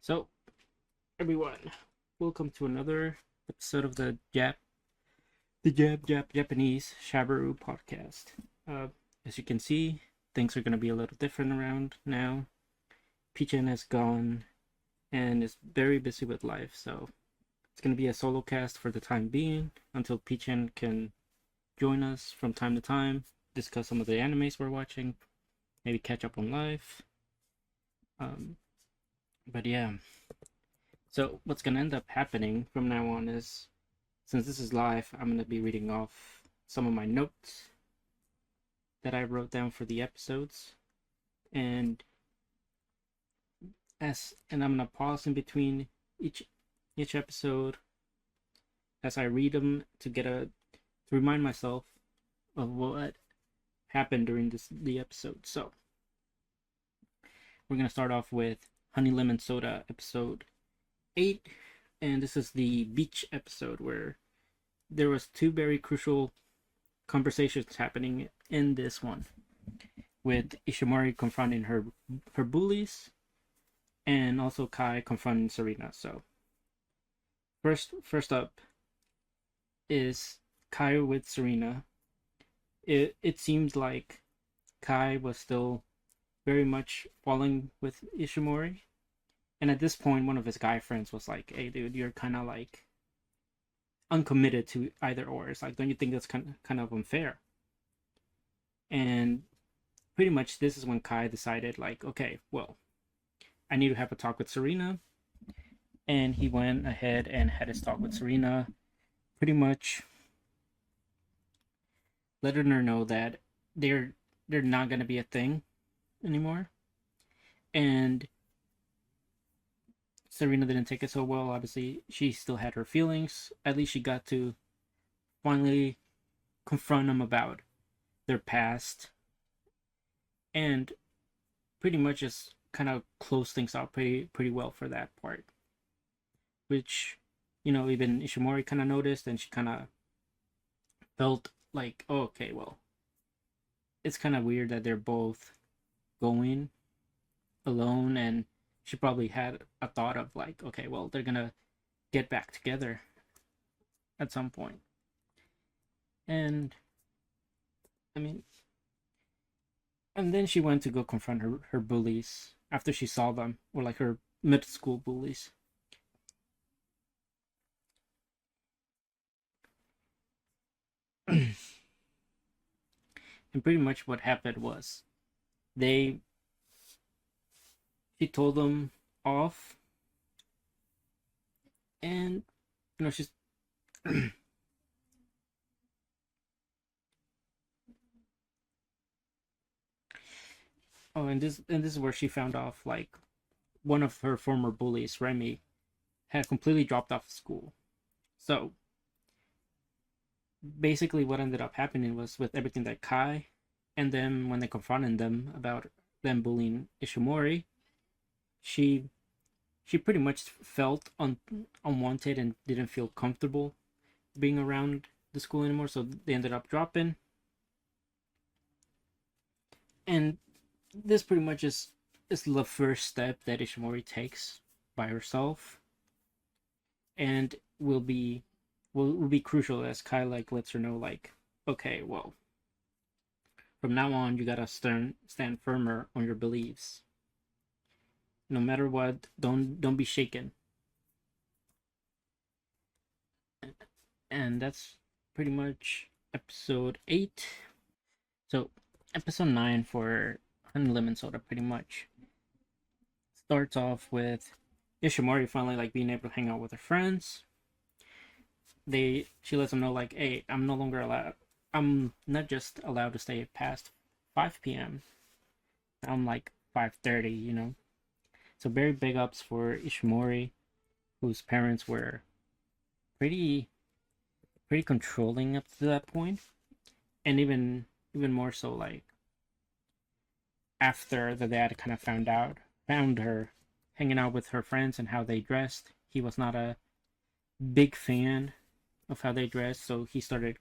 So, everyone, welcome to another episode of the Japanese Shabaru podcast. Uh, as you can see, things are going to be a little different around now. Pichen has gone and is very busy with life, so it's going to be a solo cast for the time being until Pichen can join us from time to time, discuss some of the animes we're watching, maybe catch up on life. Um, but yeah. So what's gonna end up happening from now on is, since this is live, I'm gonna be reading off some of my notes that I wrote down for the episodes, and I'm gonna pause in between each episode as I read them to remind myself of what happened during the episode. So we're gonna start off with Honey Lemon Soda episode 8, and this is the beach episode where there was two very crucial conversations happening in this one, with Ishimori confronting her bullies and also Kai confronting Serena. So first up is Kai with Serena. It seems like Kai was still very much falling with Ishimori, and at this point one of his guy friends was like, "Hey dude, you're kind of like uncommitted to either or. It's like, don't you think that's kind of unfair?" And pretty much this is when Kai decided, like, okay, well, I need to have a talk with Serena. And he went ahead and had his talk with Serena, pretty much letting her know that they're not gonna be a thing anymore. And Serena didn't take it so well. Obviously, she still had her feelings. At least she got to finally confront them about their past, and pretty much just kind of close things out pretty well for that part. Which, even Ishimori kind of noticed, and she kind of felt like, oh, okay, well, it's kind of weird that they're both going alone, and she probably had a thought of like, okay, well, they're gonna get back together at some point. And I mean, and then she went to go confront her bullies after she saw them, or like her mid school bullies. And pretty much what happened was, they she told them off, and she's oh, and this is where she found off, like, one of her former bullies, Remy, had completely dropped off school. So basically what ended up happening was, with everything that Kai and them, when they confronted them about them bullying Ishimori, she she pretty much felt unwanted and didn't feel comfortable being around the school anymore, so they ended up dropping. And this pretty much is the first step that Ishimori takes by herself, and will be crucial as Kai, like, lets her know, like, okay, well, from now on you gotta stand firmer on your beliefs. No matter what, don't be shaken. And that's pretty much episode 8. So episode 9 for Honey Lemon Soda pretty much starts off with Ishimori finally, like, being able to hang out with her friends. She lets them know, like, hey, I'm not just allowed to stay past 5 p.m. I'm like 5:30. So very big ups for Ishimori, whose parents were pretty pretty controlling up to that point, and even more so, like, after the dad kind of found her hanging out with her friends and how they dressed. He was not a big fan of how they dressed, so he started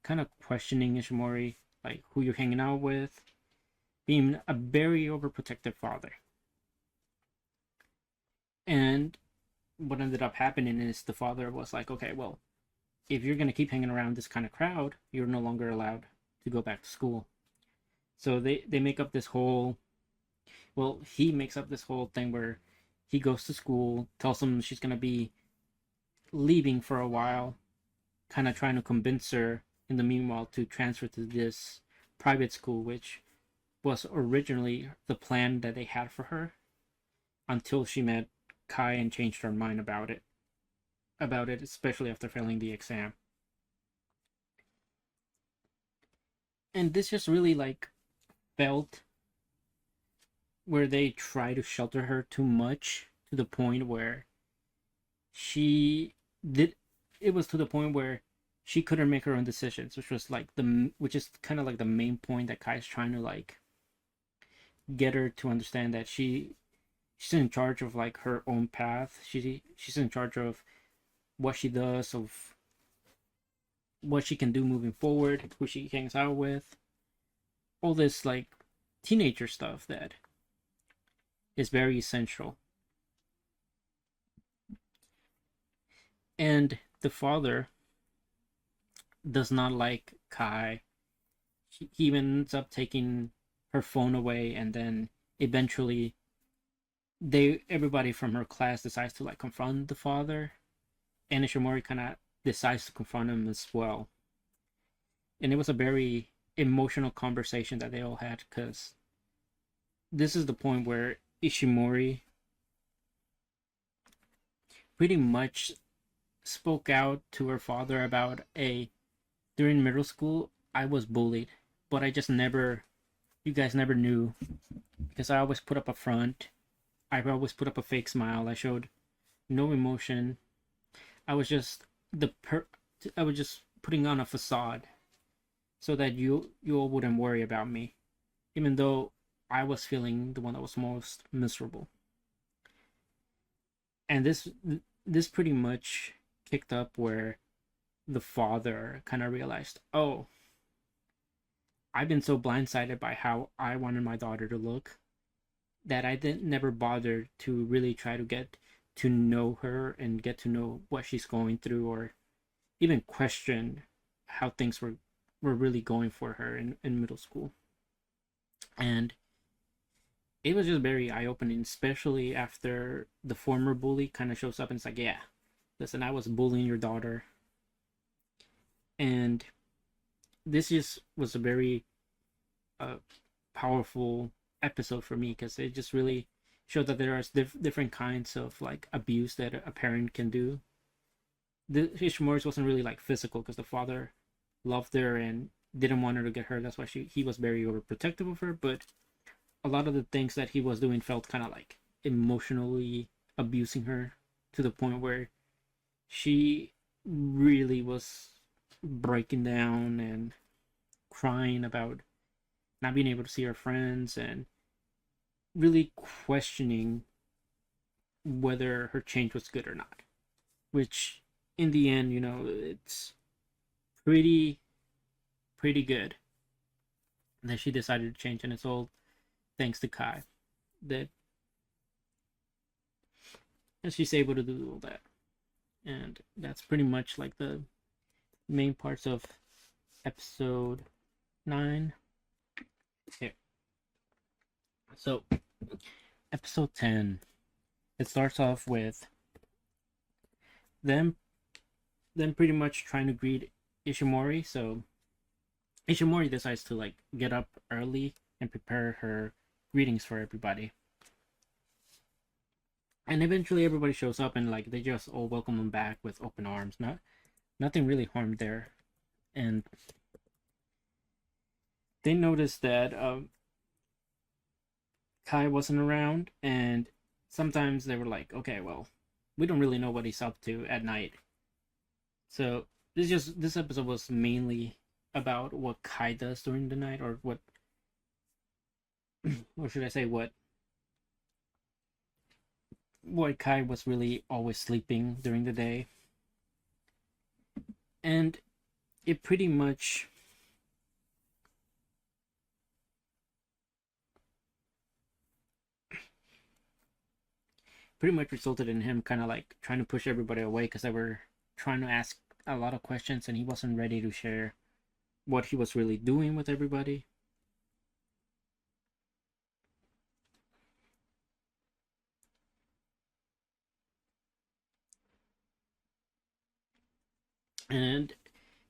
kind of questioning Ishimori, like, who you're hanging out with, being a very overprotective father. And what ended up happening is the father was like, okay, well, if you're going to keep hanging around this kind of crowd, you're no longer allowed to go back to school. So they make up this whole, well, he makes up this whole thing where he goes to school, tells them she's going to be leaving for a while, kind of trying to convince her in the meanwhile to transfer to this private school, which was originally the plan that they had for her until she met Kai and changed her mind about it. Especially after failing the exam. And this just really like felt where they try to shelter her too much to the point where she did it was to the point where she couldn't make her own decisions, which is kind of like the main point that Kai's trying to like get her to understand that she's in charge of like her own path. She's in charge of what she does, of what she can do moving forward, who she hangs out with, all this like teenager stuff that is very essential. And the father does not like Kai. He even ends up taking her phone away, and then eventually everybody from her class decides to like confront the father, and Ishimori kind of decides to confront him as well. And it was a very emotional conversation that they all had, because this is the point where Ishimori pretty much spoke out to her father about during middle school I was bullied, but I just never you guys never knew, because I always put up a front. I always put up a fake smile. I showed no emotion. I was just I was just putting on a facade so that you all wouldn't worry about me, even though I was feeling the one that was most miserable. And this pretty much kicked up where the father kind of realized, oh, I've been so blindsided by how I wanted my daughter to look that I didn't never bothered to really try to get to know her and get to know what she's going through, or even question how things were really going for her in middle school. And it was just very eye-opening, especially after the former bully kind of shows up and it's like, yeah, listen, I was bullying your daughter. And this just was a very powerful episode for me, because it just really showed that there are different kinds of like abuse that a parent can do. The Ishimori's wasn't really like physical, because the father loved her and didn't want her to get hurt. That's why he was very overprotective of her. But a lot of the things that he was doing felt kind of like emotionally abusing her, to the point where she really was breaking down and crying about not being able to see her friends, and really questioning whether her change was good or not. Which, in the end, it's pretty good that she decided to change, and it's all thanks to Kai that she's able to do all that. And that's pretty much like the main parts of episode 9. Here. So, episode 10, it starts off with them pretty much trying to greet Ishimori. So Ishimori decides to like get up early and prepare her greetings for everybody. And eventually everybody shows up, and like they just all welcome them back with open arms. Nothing really harmed there. And they noticed that Kai wasn't around, and sometimes they were like, okay, well, we don't really know what he's up to at night. So this episode was mainly about what Kai does during the night, or what or should I say what Kai was really always sleeping during the day. And it pretty much pretty much resulted in him kind of like trying to push everybody away because they were trying to ask a lot of questions and he wasn't ready to share what he was really doing with everybody. And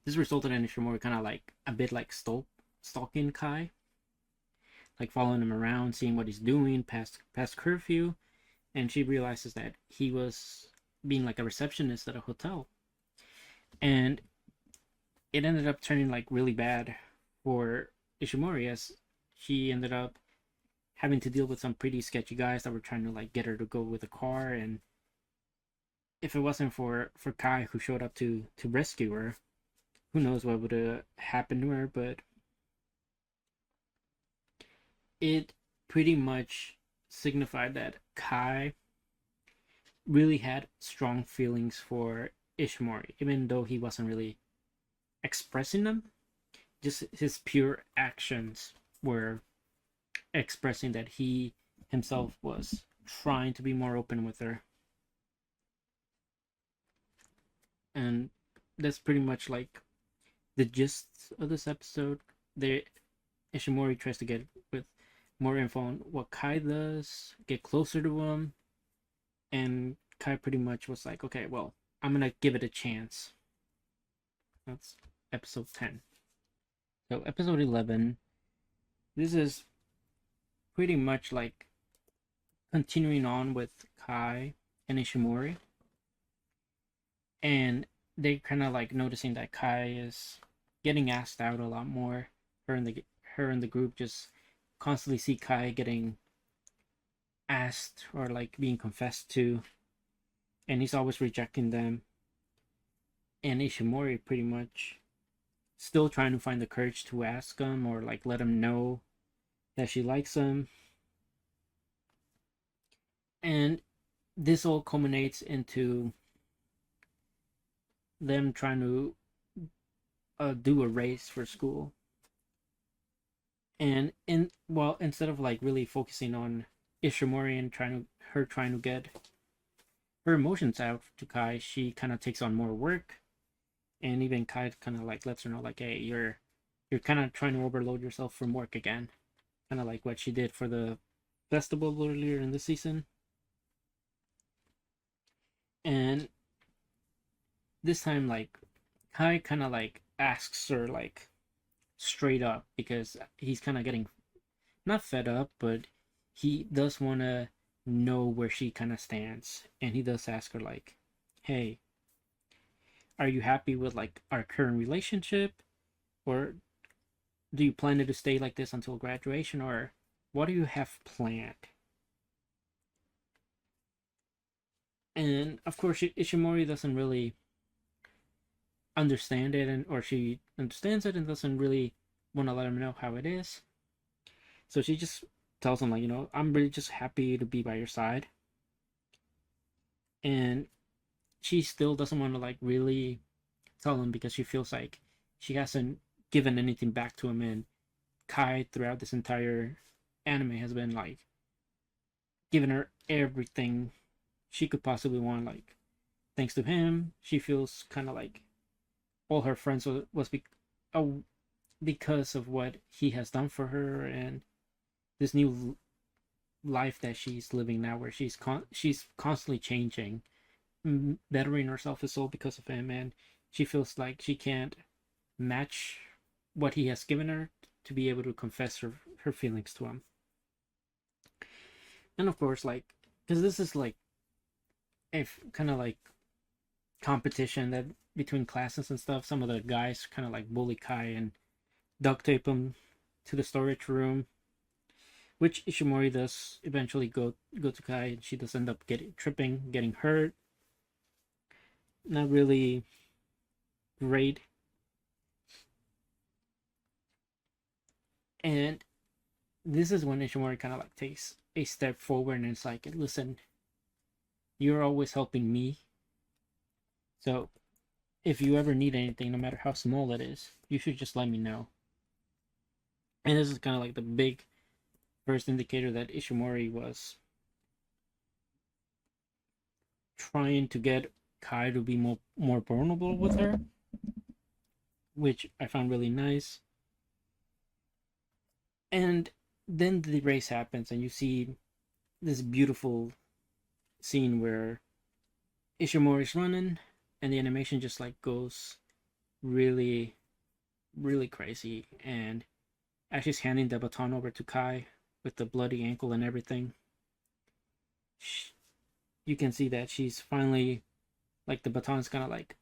this resulted in Ishimori kind of like a bit like stalking Kai, like following him around, seeing what he's doing past curfew, and she realizes that he was being like a receptionist at a hotel, and it ended up turning like really bad for Ishimori as she ended up having to deal with some pretty sketchy guys that were trying to like get her to go with a car, and if it wasn't for Kai who showed up to rescue her, who knows what would have happened to her. But it pretty much signified that Kai really had strong feelings for Ishimori, even though he wasn't really expressing them. Just his pure actions were expressing that he himself was trying to be more open with her. And that's pretty much like the gist of this episode. They Ishimori tries to get with more info on what Kai does, get closer to him, and Kai pretty much was like, okay, well, I'm gonna give it a chance. That's episode 10. So episode 11, this is pretty much like continuing on with Kai and Ishimori, and they kind of like noticing that Kai is getting asked out a lot more. Her and the group just constantly see Kai getting asked or like being confessed to, and he's always rejecting them. And Ishimori pretty much still trying to find the courage to ask him or like let him know that she likes him. And this all culminates into them trying to do a race for school. And instead of like really focusing on Ishimori and trying to get her emotions out to Kai, she kind of takes on more work, and even Kai kind of like lets her know like, hey, you're kind of trying to overload yourself from work again, kind of like what she did for the festival earlier in the season. And this time, like, Kai kind of like asks her like straight up because he's kind of getting not fed up, but he does want to know where she kind of stands, and he does ask her like, hey, are you happy with like our current relationship, or do you plan to stay like this until graduation, or what do you have planned? And of course Ishimori doesn't really understand it, and or she understands it and doesn't really want to let him know how it is. So she just tells him like, I'm really just happy to be by your side. And she still doesn't want to like really tell him because she feels like she hasn't given anything back to him, and Kai throughout this entire anime has been like giving her everything she could possibly want. Like, thanks to him, she feels kind of like all her friends was because of what he has done for her, and this new life that she's living now, where she's constantly changing, bettering herself, is all because of him, and she feels like she can't match what he has given her to be able to confess her feelings to him. And of course, like, because this is like a kind of like competition that between classes and stuff, some of the guys kind of like bully Kai and duct tape him to the storage room, which Ishimori does eventually go to Kai, and she does end up getting hurt. Not really great. And this is when Ishimori kind of like takes a step forward and it's like, listen, you're always helping me. So if you ever need anything, no matter how small it is, you should just let me know. And this is kind of like the big first indicator that Ishimori was trying to get Kai to be more vulnerable with her, which I found really nice. And then the race happens, and you see this beautiful scene where Ishimori's running, and the animation just like goes really, really crazy. And as she's handing the baton over to Kai with the bloody ankle and everything, you can see that she's finally like the baton's kind of like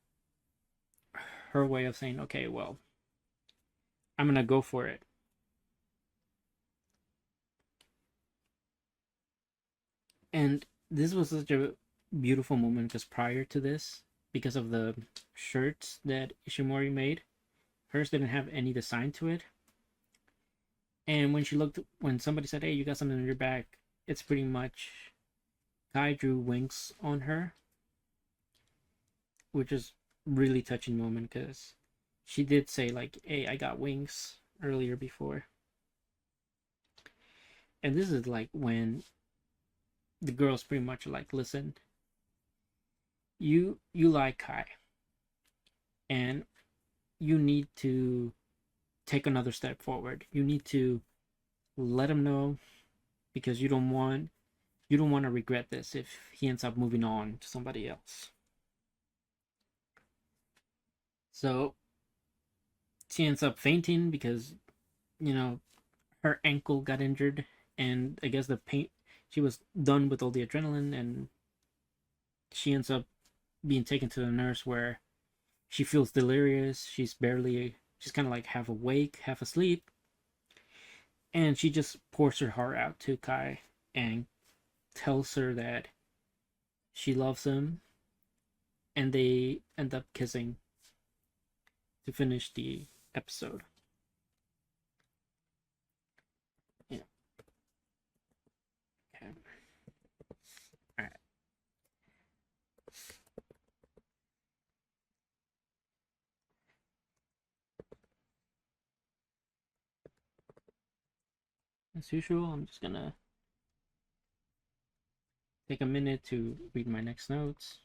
her way of saying, okay, well, I'm gonna go for it. And this was such a beautiful moment because prior to this, because of the shirts that Ishimori made, hers didn't have any design to it. And when somebody said, "Hey, you got something on your back," it's pretty much Kai drew wings on her, which is really touching moment because she did say like, "Hey, I got wings" earlier before. And this is like when the girls pretty much like, "Listen, you like Kai, and you need to take another step forward. You need to let him know because you don't want to regret this if he ends up moving on to somebody else." So she ends up fainting because, you know, her ankle got injured, and I guess the pain, she was done with all the adrenaline, and she ends up being taken to the nurse where she feels delirious. She's kind of like half awake, half asleep, and she just pours her heart out to Kai and tells her that she loves him, and they end up kissing to finish the episode. Yeah. Okay. All right. As usual, I'm just gonna take a minute to read my next notes.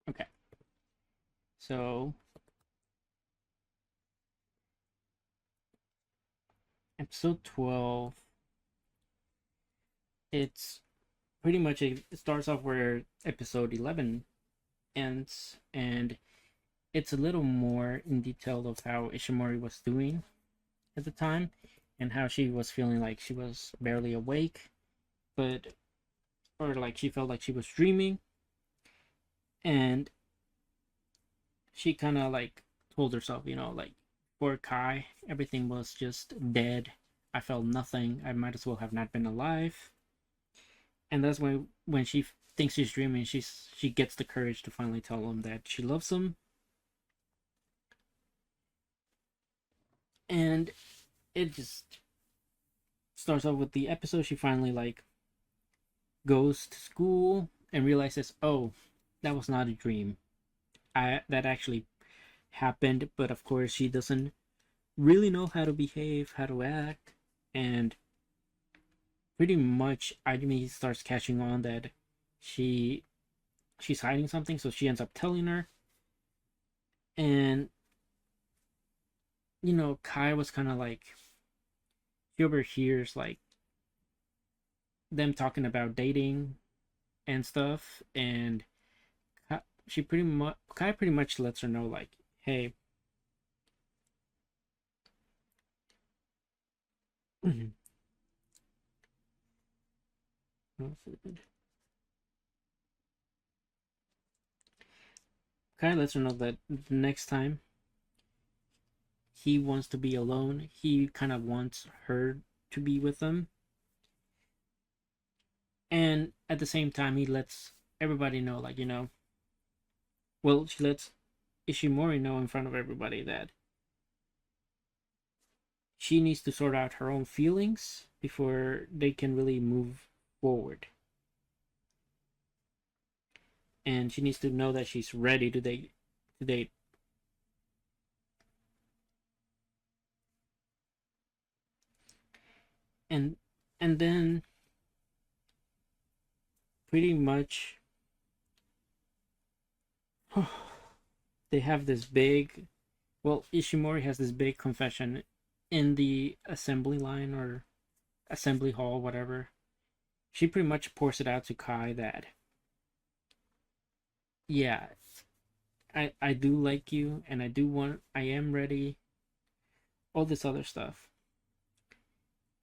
Okay. So, episode 12, it's pretty much it starts off where episode 11 ends, and it's a little more in detail of how Ishimori was doing at the time and how she was feeling like she was barely awake, but or like she felt like she was dreaming, and she kind of like told herself, like, for Kai, everything was just dead. I felt nothing. I might as well have not been alive. And that's when she thinks she's dreaming, she gets the courage to finally tell him that she loves him. And it just starts off with the episode. She finally like goes to school and realizes, oh, that was not a dream. That actually happened. But of course, she doesn't really know how to behave, how to act, and pretty much Ajumi starts catching on that she she's hiding something, so she ends up telling her. And Kai was kind of like, he overhears like them talking about dating and stuff, and Kai pretty much lets her know like, hey, Kai lets her know that the next time he wants to be alone, he kind of wants her to be with him. And at the same time, he lets everybody know, like, well, she lets Ishimori know in front of everybody that she needs to sort out her own feelings before they can really move forward. And she needs to know that she's ready to date. To date. And and then pretty much they have this big, well, Ishimori has this big confession in the assembly line or assembly hall, whatever. She pretty much pours it out to Kai that, yeah, I do like you, and I am ready, all this other stuff.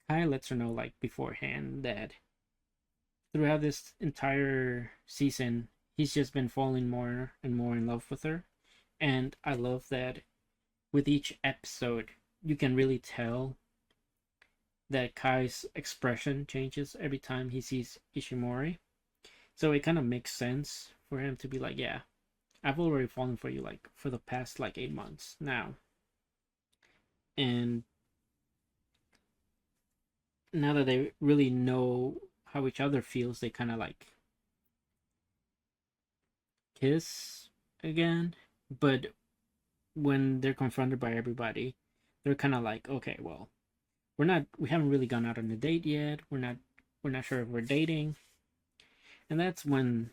Kai lets her know, like, beforehand that throughout this entire season, he's just been falling more and more in love with her. And I love that with each episode, you can really tell that Kai's expression changes every time he sees Ishimori. So it kind of makes sense for him to be like, yeah, I've already fallen for you like for the past like 8 months now. And now that they really know how each other feels, they kind of like kiss again. But when they're confronted by everybody, they're kind of like, okay, well, we haven't really gone out on a date yet. We're not sure if we're dating. And that's when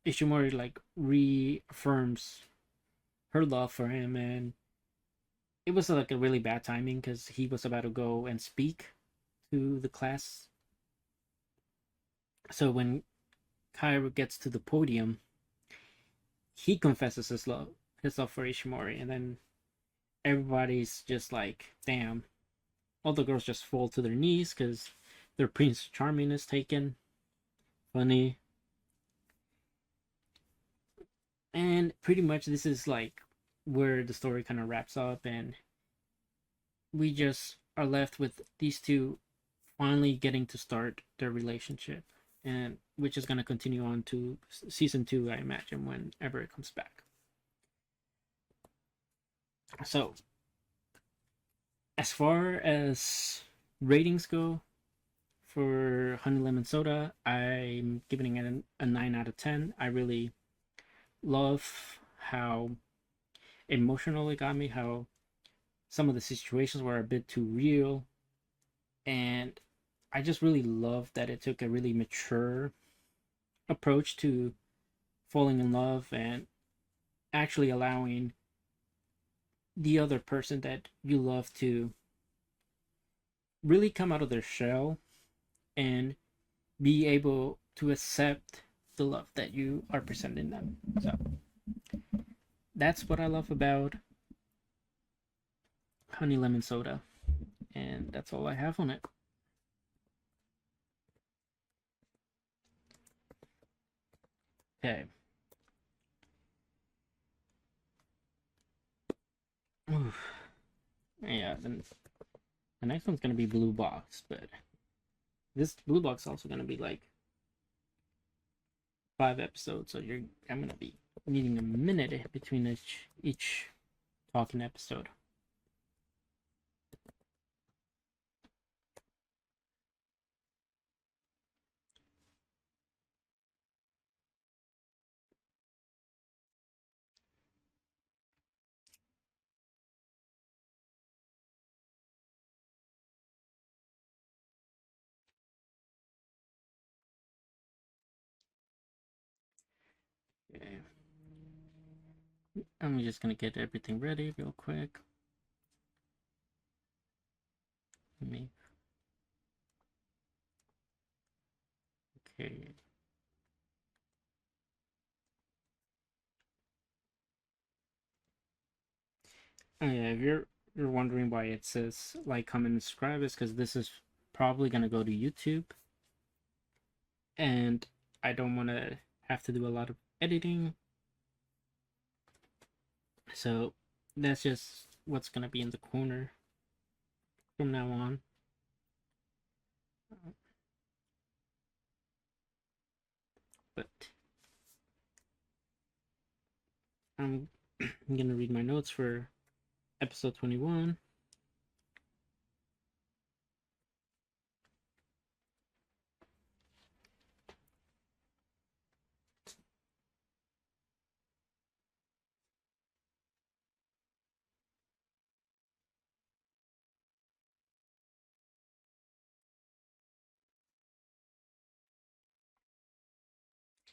Ishimori like reaffirms her love for him, and it was like a really bad timing because he was about to go and speak to the class. So when Kairo gets to the podium, he confesses his love for Ishimori, and then everybody's just like, damn. All the girls just fall to their knees because their Prince Charming is taken. Funny. And pretty much this is like where the story kind of wraps up, and we just are left with these two finally getting to start their relationship, and which is going to continue on to season 2, I imagine, whenever it comes back. So as far as ratings go for Honey Lemon Soda, I'm giving it a 9 out of 10. I really love how emotional it got me, how some of the situations were a bit too real, and I just really love that it took a really mature approach to falling in love and actually allowing the other person that you love to really come out of their shell and be able to accept the love that you are presenting them. So that's what I love about Honey Lemon Soda, and that's all I have on it. Okay. Oof. Yeah, then the next one's gonna be Blue Box, but this Blue Box is also gonna be like 5 episodes, so I'm gonna be needing a minute between each talking episode. Okay. I'm just gonna get everything ready real quick. Me. Okay. Oh yeah, if you're wondering why it says like, comment, and subscribe, is because this is probably gonna go to YouTube, and I don't want to have to do a lot of editing. So that's just what's gonna be in the corner from now on. I'm gonna read my notes for episode 21.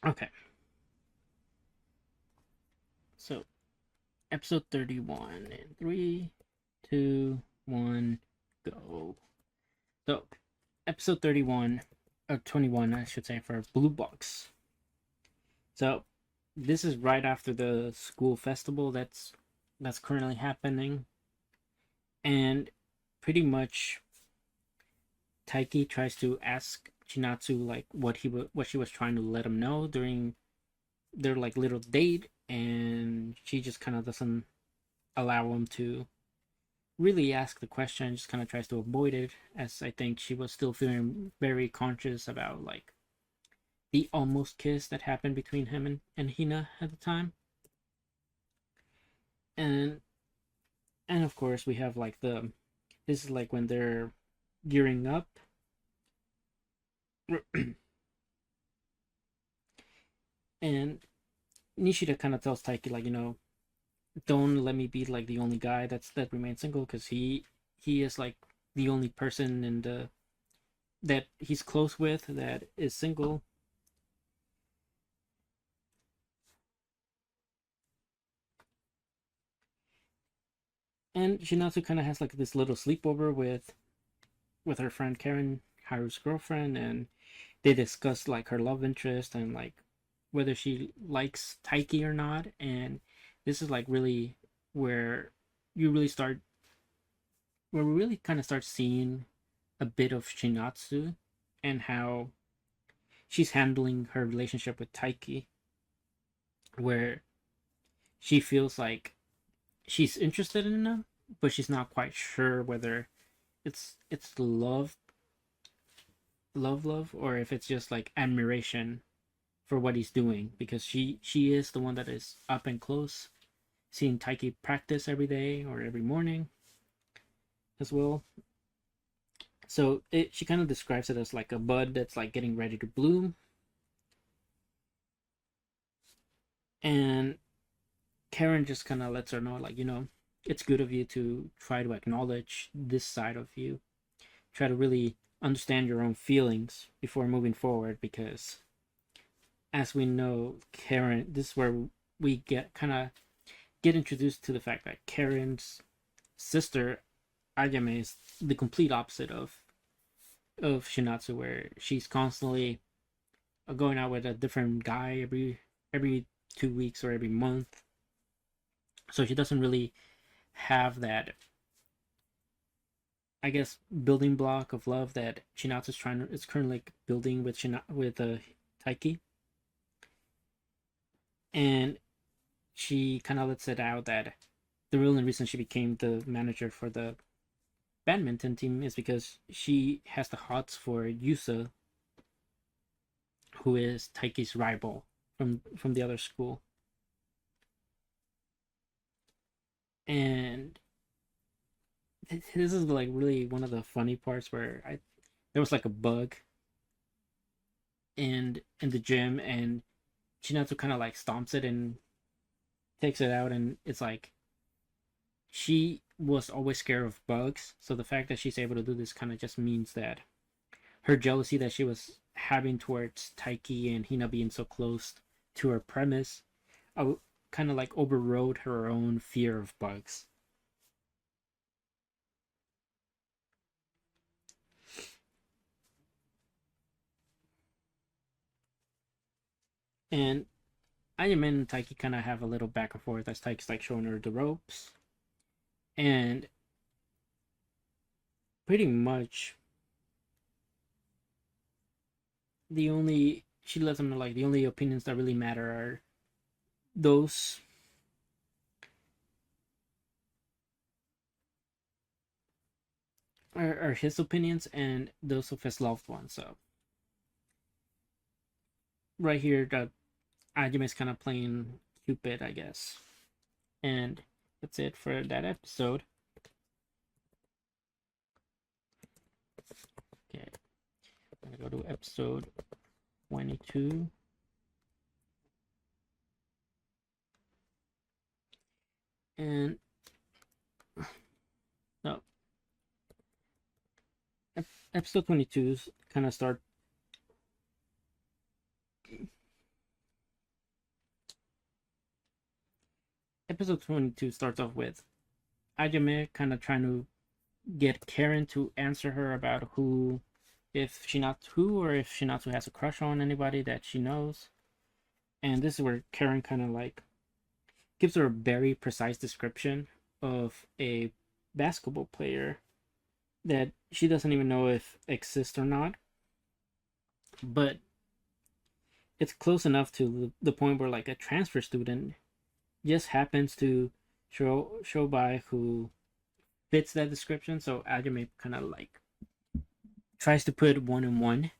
Okay, so episode 31 in 3, 2, 1, go. So, episode 31, or 21, I should say, for Blue Box. So, this is right after the school festival that's currently happening, and pretty much Taiki tries to ask Chinatsu like what she was trying to let him know during their like little date, and she just kind of doesn't allow him to really ask the question, just kind of tries to avoid it, as I think she was still feeling very conscious about like the almost kiss that happened between him and Hina at the time. And of course we have like this is like when they're gearing up. And Nishida kind of tells Taiki like, don't let me be like the only guy that remains single, because he is like the only person in the that he's close with that is single. And Shinatsu kind of has like this little sleepover with her friend Karen, Haru's girlfriend, and they discuss like her love interest and like whether she likes Taiki or not. And this is like really where you really start where we really kind of start seeing a bit of Shinatsu and how she's handling her relationship with Taiki, where she feels like she's interested in him, but she's not quite sure whether it's love, or if it's just like admiration for what he's doing, because she is the one that is up and close, seeing Taiki practice every day or every morning as well. So she kind of describes it as like a bud that's like getting ready to bloom, and Karen just kind of lets her know like, it's good of you to try to acknowledge this side of you, try to really understand your own feelings before moving forward, because as we know, Karen, this is where we get introduced to the fact that Karen's sister Ayame is the complete opposite of Shinatsu, where she's constantly going out with a different guy every 2 weeks or every month. So she doesn't really have that, I guess, building block of love that Shinatsu is currently building with Taiki. And she kind of lets it out that the real reason she became the manager for the badminton team is because she has the hots for Yusa, who is Taiki's rival from the other school. And this is like really one of the funny parts where there was like a bug in the gym, and Chinatsu kind of like stomps it and takes it out, and it's like she was always scared of bugs, so the fact that she's able to do this kind of just means that her jealousy that she was having towards Taiki and Hina being so close to her premise, kind of like overrode her own fear of bugs. And Ayame and Taiki kind of have a little back and forth as Taiki's like showing her the ropes, and pretty much the only she lets them know like the only opinions that really matter are those are his opinions and those of his loved ones. So right here, the Ajime is kind of playing Cupid, I guess. And that's it for that episode. Okay, I'm gonna go to episode 22. And no, episode 22 kind of start. Episode 22 starts off with Ajame kind of trying to get Karen to answer her about who, if Shinatsu, or if Shinatsu has a crush on anybody that she knows. And this is where Karen kind of like gives her a very precise description of a basketball player that she doesn't even know if exists or not. But it's close enough to the point where like a transfer student just happens to show by who fits that description. So Ajame kind of like tries to put one and one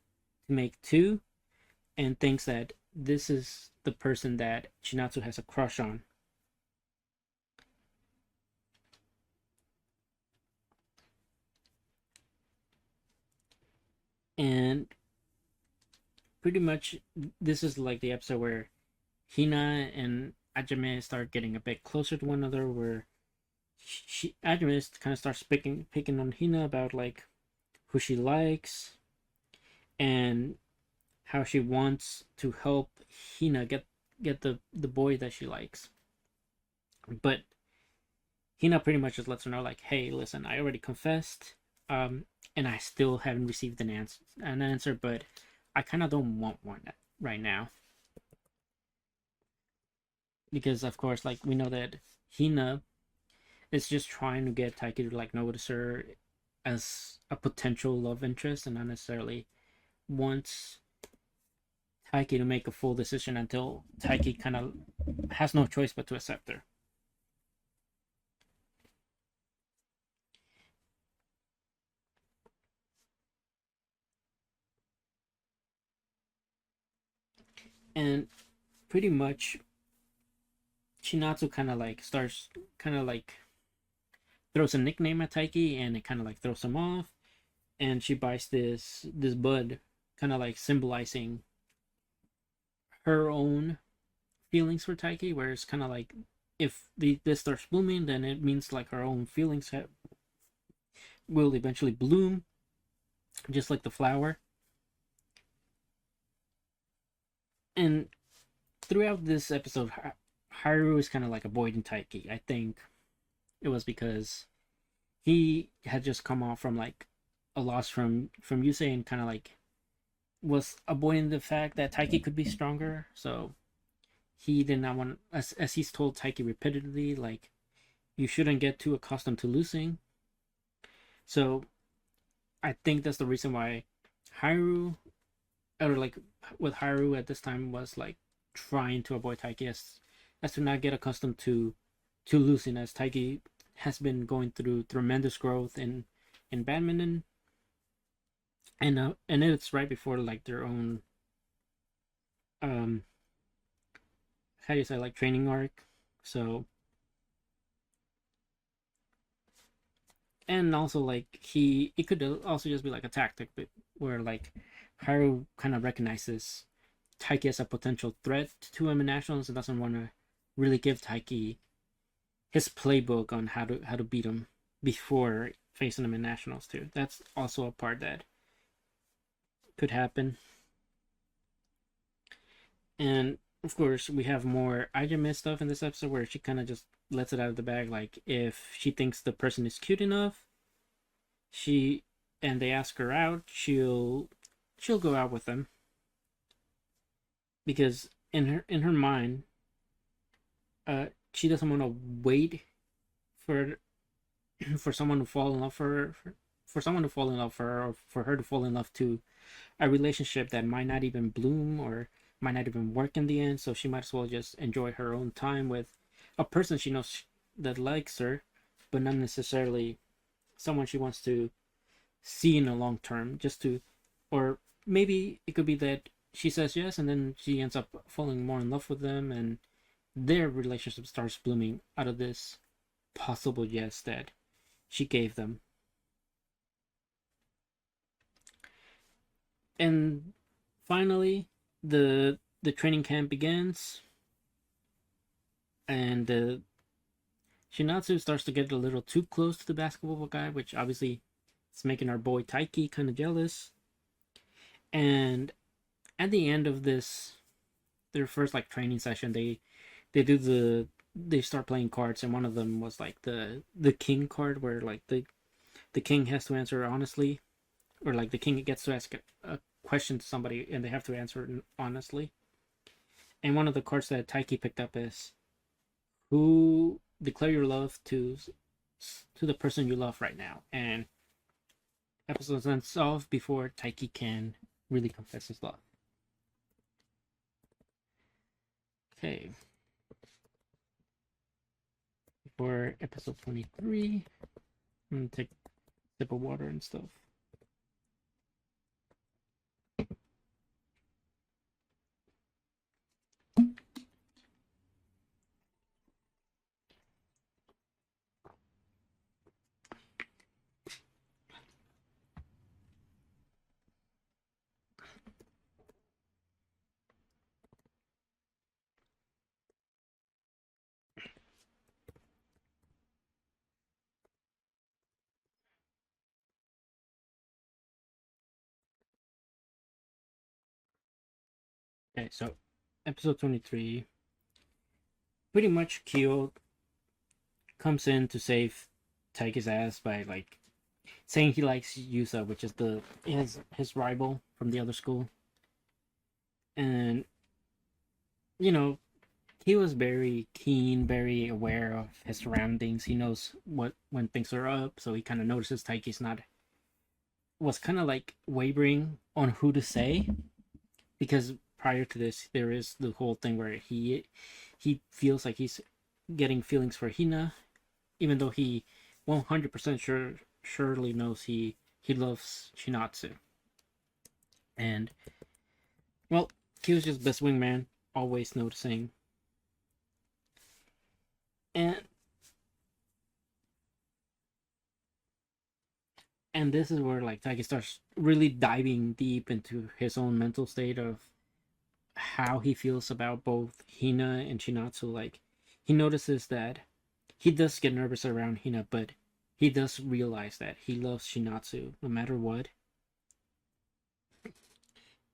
to make two, and thinks that this is the person that Shinatsu has a crush on. And pretty much this is like the episode where Hina and Ajame start getting a bit closer to one another, where Ajame kind of starts picking on Hina about like who she likes and how she wants to help Hina get the boy that she likes. But Hina pretty much just lets her know like, hey, listen, I already confessed, and I still haven't received an answer, but I kind of don't want one right now, because of course, like we know that Hina is just trying to get Taiki to like notice her as a potential love interest, and not necessarily wants Taiki to make a full decision until Taiki kind of has no choice but to accept her. And pretty much Shinatsu kind of like starts kind of like throws a nickname at Taiki, and it kind of like throws him off. And she buys this bud, kind of like symbolizing her own feelings for Taiki, where it's kind of like if this starts blooming, then it means like her own feelings will eventually bloom, just like the flower. And throughout this episode, Haru is kind of like avoiding Taiki. I think it was because he had just come off from like a loss from Yusei, and kind of like was avoiding the fact that Taiki could be stronger. So he did not want, as he's told Taiki repeatedly, like, you shouldn't get too accustomed to losing. So I think that's the reason why Haru, or like with Haru at this time, was like trying to avoid Taiki, as to not get accustomed to losing, as Taiki has been going through tremendous growth in badminton, and it's right before like their own um how do you say, like, training arc. So, and also like it could also just be like a tactic, but where like Haru kind of recognizes Taiki as a potential threat to him in nationals, and doesn't want to really give Taiki his playbook on how to beat him before facing him in nationals too. That's also a part that could happen. And of course, we have more Ajime stuff in this episode, where she kind of just lets it out of the bag. Like, if she thinks the person is cute enough, she and they ask her out, she'll go out with them, because in her mind, she doesn't want to wait for for someone to fall in love for someone to fall in love for her, or for her to fall in love to a relationship that might not even bloom, or might not even work in the end. So she might as well just enjoy her own time with a person she knows that likes her, but not necessarily someone she wants to see in a long term, just to, or maybe it could be that she says yes, and then she ends up falling more in love with them, and their relationship starts blooming out of this possible yes that she gave them. And finally, the training camp begins, and Shinatsu starts to get a little too close to the basketball guy, which obviously is making our boy Taiki kind of jealous. And at the end of their first like training session, they start playing cards, and one of them was like the king card, where like the king has to answer honestly, or like the king gets to ask a question to somebody and they have to answer it honestly. And one of the cards that Taiki picked up is, who declare your love to the person you love right now. And episode ends off before Taiki can really confess his love. Okay. For episode 23, I'm gonna take a sip of water and stuff. Okay, so episode 23, pretty much Kyo comes in to save Taiki's ass by like saying he likes Yusa, which is his rival from the other school. And you know, he was very keen, very aware of his surroundings. He knows when things are up, so he kind of notices Taiki's not was kind of like wavering on who to say, because prior to this there is the whole thing where he feels like he's getting feelings for Hina, even though he 100% surely knows he loves Shinatsu. And well, he was just best wingman, always noticing. And this is where like Taiki starts really diving deep into his own mental state of how he feels about both Hina and Shinatsu. Like, he notices that he does get nervous around Hina, but he does realize that he loves Shinatsu no matter what,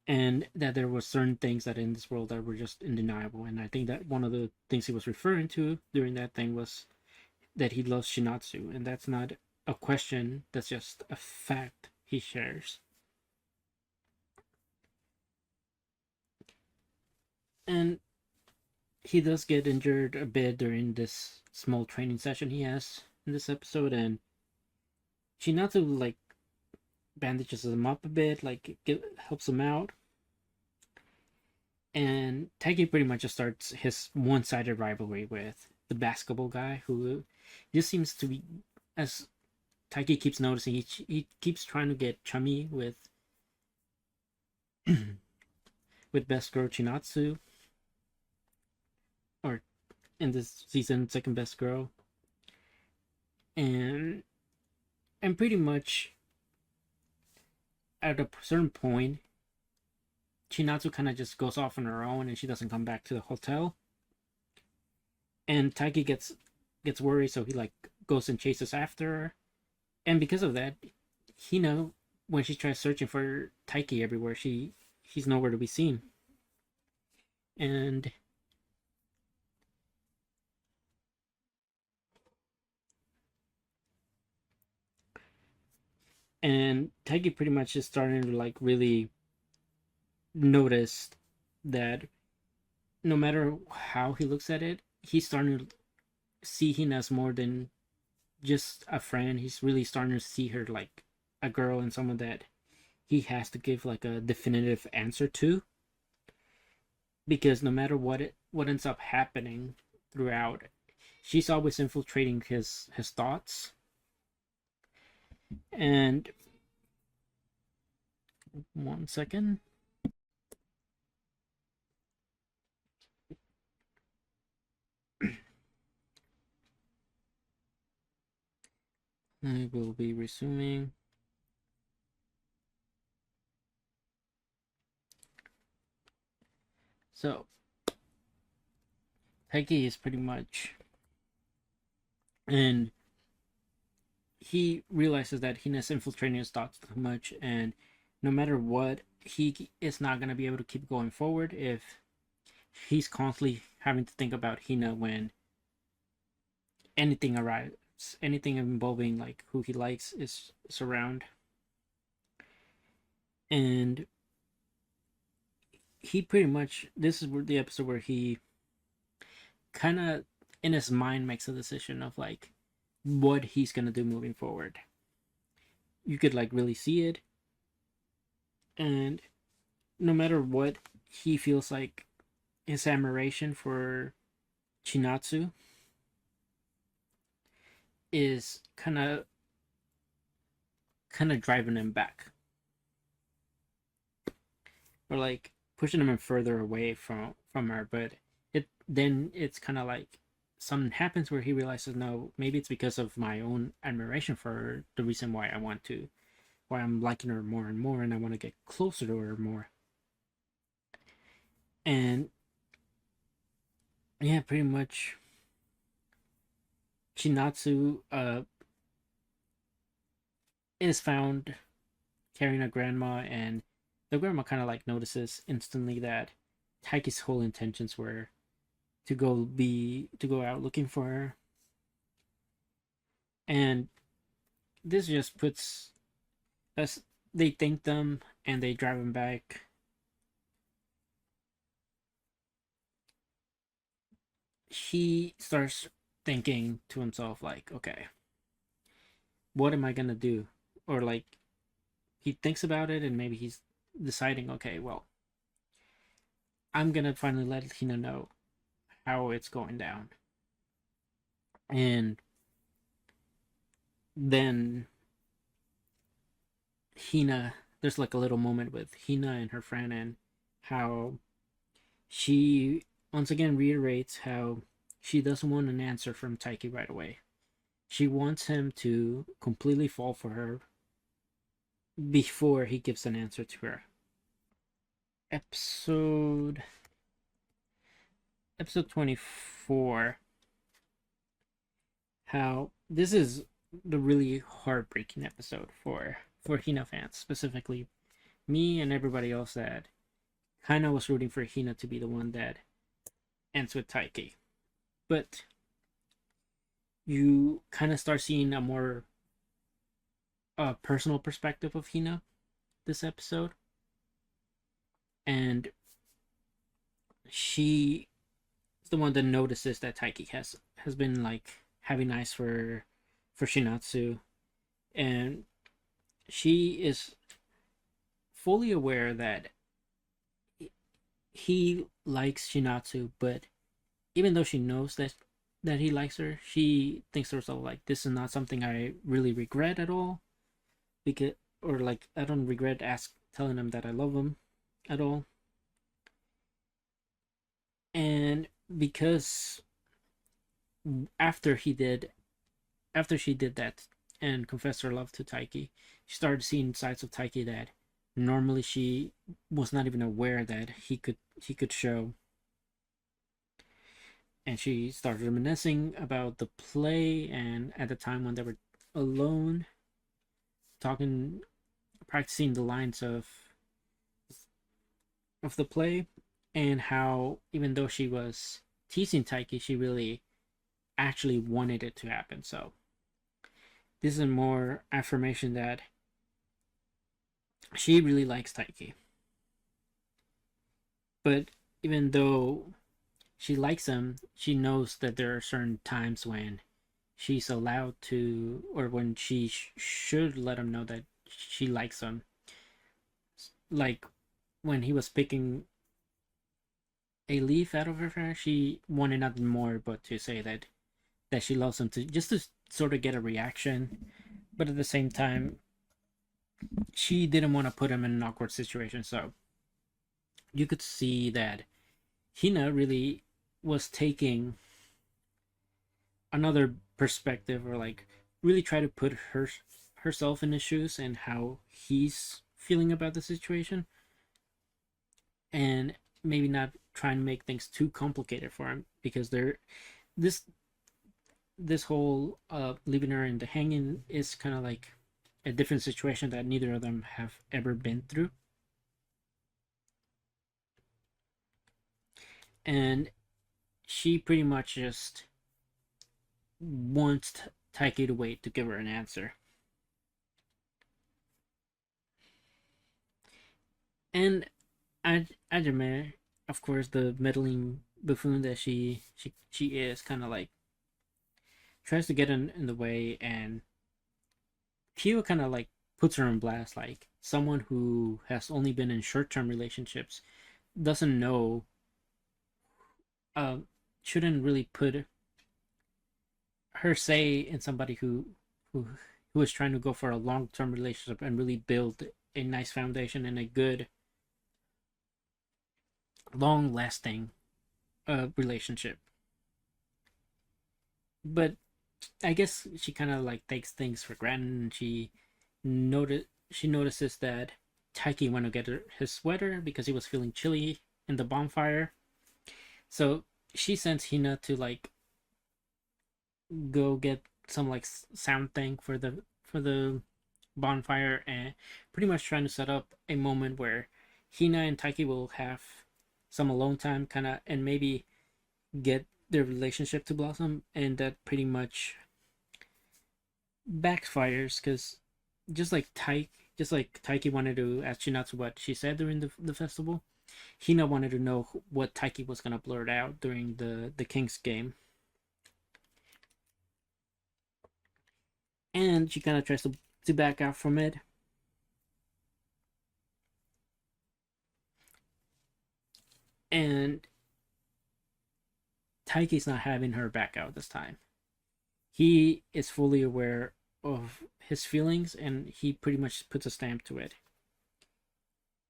and that there were certain things that in this world that were just undeniable. And I think that one of the things he was referring to during that thing was that he loves Shinatsu, and that's not a question, that's just a fact he shares. And he does get injured a bit during this small training session he has in this episode, and Shinatsu like bandages him up a bit, like helps him out. And Taiki pretty much just starts his one-sided rivalry with the basketball guy, who just seems to be, as Taiki keeps noticing, he keeps trying to get chummy with with best girl Chinatsu, or in this season, second best girl. And pretty much at a certain point, Chinatsu kind of just goes off on her own and she doesn't come back to the hotel. And Taiki gets worried, so he like goes and chases after her. And because of that, Hina, when she tries searching for Taiki everywhere, he's nowhere to be seen. And Taiki pretty much is starting to like really notice that no matter how he looks at it, he's starting to see Hina as more than just a friend. He's really starting to see her like a girl and someone that he has to give like a definitive answer to, because no matter what ends up happening throughout, she's always infiltrating his thoughts. And one second. I will be resuming. So, Taiki is pretty much, and he realizes that Hina's infiltrating his thoughts too much, and no matter what, he is not going to be able to keep going forward if he's constantly having to think about Hina when anything arrives, anything involving like who he likes is around. And he pretty much, this is the episode where he kind of in his mind makes a decision of like what he's gonna do moving forward. You could like really see it, and no matter what, he feels like his admiration for Chinatsu is kind of driving him back, or like pushing him further away from her. But it's kind of like something happens where he realizes, no, maybe it's because of my own admiration for her, the reason why I'm liking her more and more, and I want to get closer to her more. And yeah, pretty much Chinatsu is found carrying a grandma, and the grandma kind of like notices instantly that Taiki's whole intentions were to go out looking for her. And this just puts us, they thank them and they drive him back. He starts thinking to himself like, okay, what am I gonna do? Or like he thinks about it and maybe he's deciding, okay, well, I'm gonna finally let Hina know how it's going down. And then Hina, there's like a little moment with Hina and her friend, and how she once again reiterates how she doesn't want an answer from Taiki right away. She wants him to completely fall for her before he gives an answer to her. Episode episode 24. How this is the really heartbreaking episode for Hina fans, specifically me and everybody else that kind of was rooting for Hina to be the one that ends with Taiki. But you kind of start seeing a more personal perspective of Hina this episode, and she is the one that notices that Taiki has been like having eyes for Shinatsu, and she is fully aware that he likes Shinatsu, but even though she knows that he likes her, she thinks to herself like, this is not something I really regret at all, because or like I don't regret telling him that I love him at all. And because after he did after she did that and confessed her love to Taiki, she started seeing sides of Taiki that normally she was not even aware that he could show. And she started reminiscing about the play, and at the time when they were alone, talking, practicing the lines of the play, and how even though she was teasing Taiki, she really actually wanted it to happen. So this is a more affirmation that she really likes Taiki. But even though she likes him, she knows that there are certain times when she's allowed to, or when she should let him know that she likes him. Like when he was picking a leaf out of her hair, she wanted nothing more but to say that she loves him, to just to sort of get a reaction. But at the same time, she didn't want to put him in an awkward situation. So you could see that Hina really was taking another perspective, or like really try to put herself in his shoes and how he's feeling about the situation, and maybe not trying to make things too complicated for him, because they're this this whole leaving her in the hanging is kind of like a different situation that neither of them have ever been through. And she pretty much just wants Taiki to wait to give her an answer. And Ajime, of course, the meddling buffoon that she is, kind of like tries to get in the way, and Kyo kind of like puts her on blast, like someone who has only been in short-term relationships doesn't know, uh shouldn't really put her say in somebody who who is trying to go for a long-term relationship and really build a nice foundation and a good long-lasting relationship. But I guess she kind of like takes things for granted, and she notices that Taiki went to get his sweater because he was feeling chilly in the bonfire. So she sends Hina to like go get some like sound thing for the bonfire, and pretty much trying to set up a moment where Hina and Taiki will have some alone time, kind of, and maybe get their relationship to blossom. And that pretty much backfires, because just like Taiki wanted to ask Chinatsu what she said during the festival, Hina wanted to know what Taiki was gonna blurt out during the King's game. And she kind of tries to back out from it. And Taiki's not having her back out this time. He is fully aware of his feelings, and he pretty much puts a stamp to it.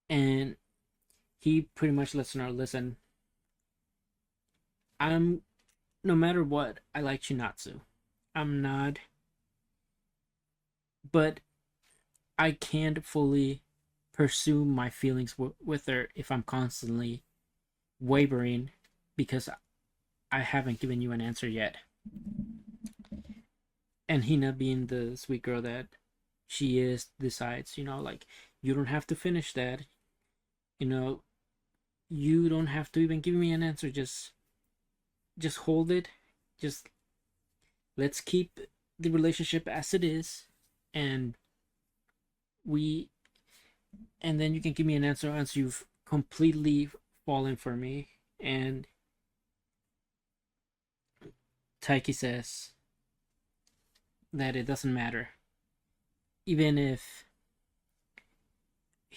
And he pretty much lets her know, listen, I'm, no matter what, I like Chinatsu. I'm not, but I can't fully pursue my feelings with her if I'm constantly wavering, because I haven't given you an answer yet. And Hina, being the sweet girl that she is, decides, like, you don't have to finish that. You know, you don't have to even give me an answer. Just hold it. Just let's keep the relationship as it is, and we and then you can give me an answer once you've completely fallen for me. And Taiki says that it doesn't matter. Even if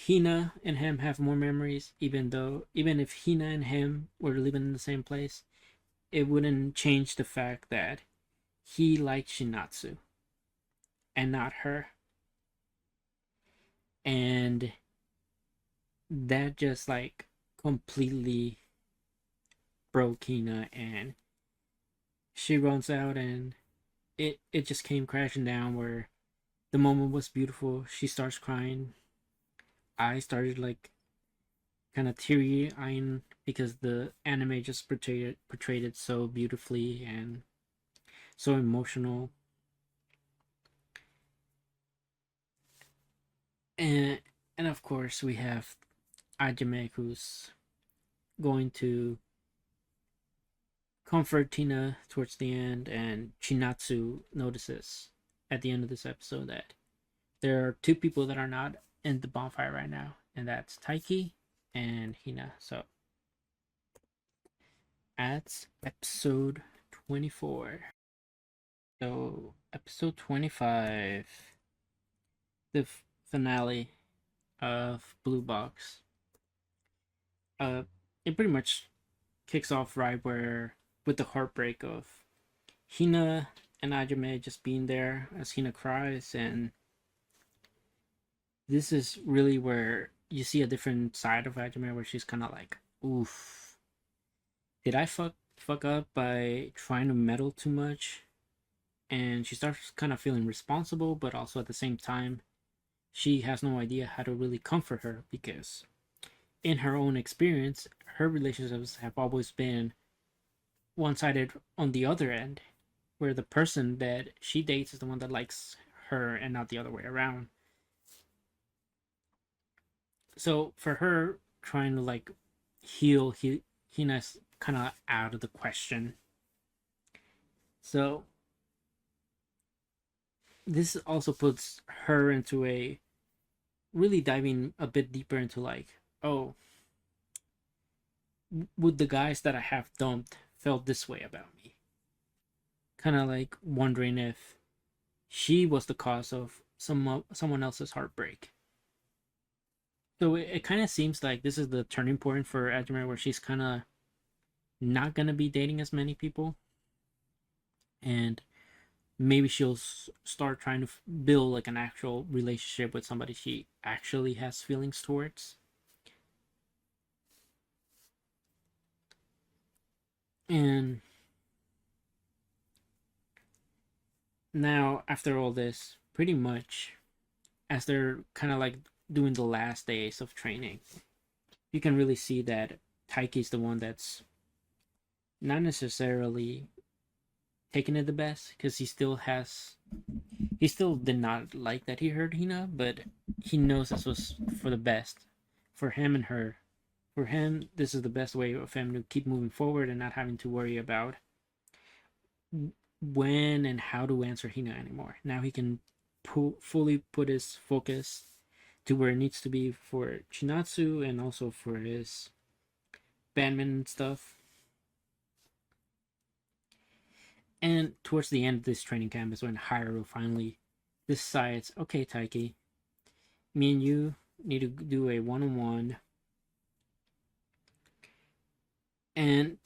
Hina and him have more memories, even if Hina and him were living in the same place, it wouldn't change the fact that he liked Shinatsu and not her. And that just like completely broke Hina, and she runs out, and it just came crashing down, where the moment was beautiful. She starts crying. I started like kind of teary eyeing, because the anime just portrayed it so beautifully and so emotional. And and of course we have Ajime, who's going to comfort Tina towards the end, and Chinatsu notices at the end of this episode that there are two people that are not in the bonfire right now, and that's Taiki and Hina. So that's episode 24. So episode 25, the finale of Blue Box. It pretty much kicks off right where, with the heartbreak of Hina and Ajime just being there as Hina cries. And this is really where you see a different side of Ajime, where she's kind of like, oof, did I fuck up by trying to meddle too much? and she starts kind of feeling responsible, but also at the same time, she has no idea how to really comfort her because, in her own experience, her relationships have always been one sided on the other end, where the person that she dates is the one that likes her and not the other way around. So for her, trying to like heal Hina's kind of out of the question. So this also puts her into a really diving a bit deeper into like, oh, would the guys that I have dumped felt this way about me? Kind of like wondering if she was the cause of someone else's heartbreak. So it kind of seems like this is the turning point for Ajmer, where she's kind of not gonna be dating as many people, and maybe she'll start trying to build like an actual relationship with somebody she actually has feelings towards. And now, after all this, pretty much as they're kind of like doing the last days of training, you can really see that Taiki's the one that's not necessarily taking it the best, because he still did not like that he hurt Hina, but he knows this was for the best for him and her. For him, this is the best way of him to keep moving forward and not having to worry about when and how to answer Hina anymore. Now he can fully put his focus to where it needs to be for Chinatsu and also for his bandman stuff. And towards the end of this training camp is when Haru finally decides, okay, Taiki, me and you need to do a one-on-one. And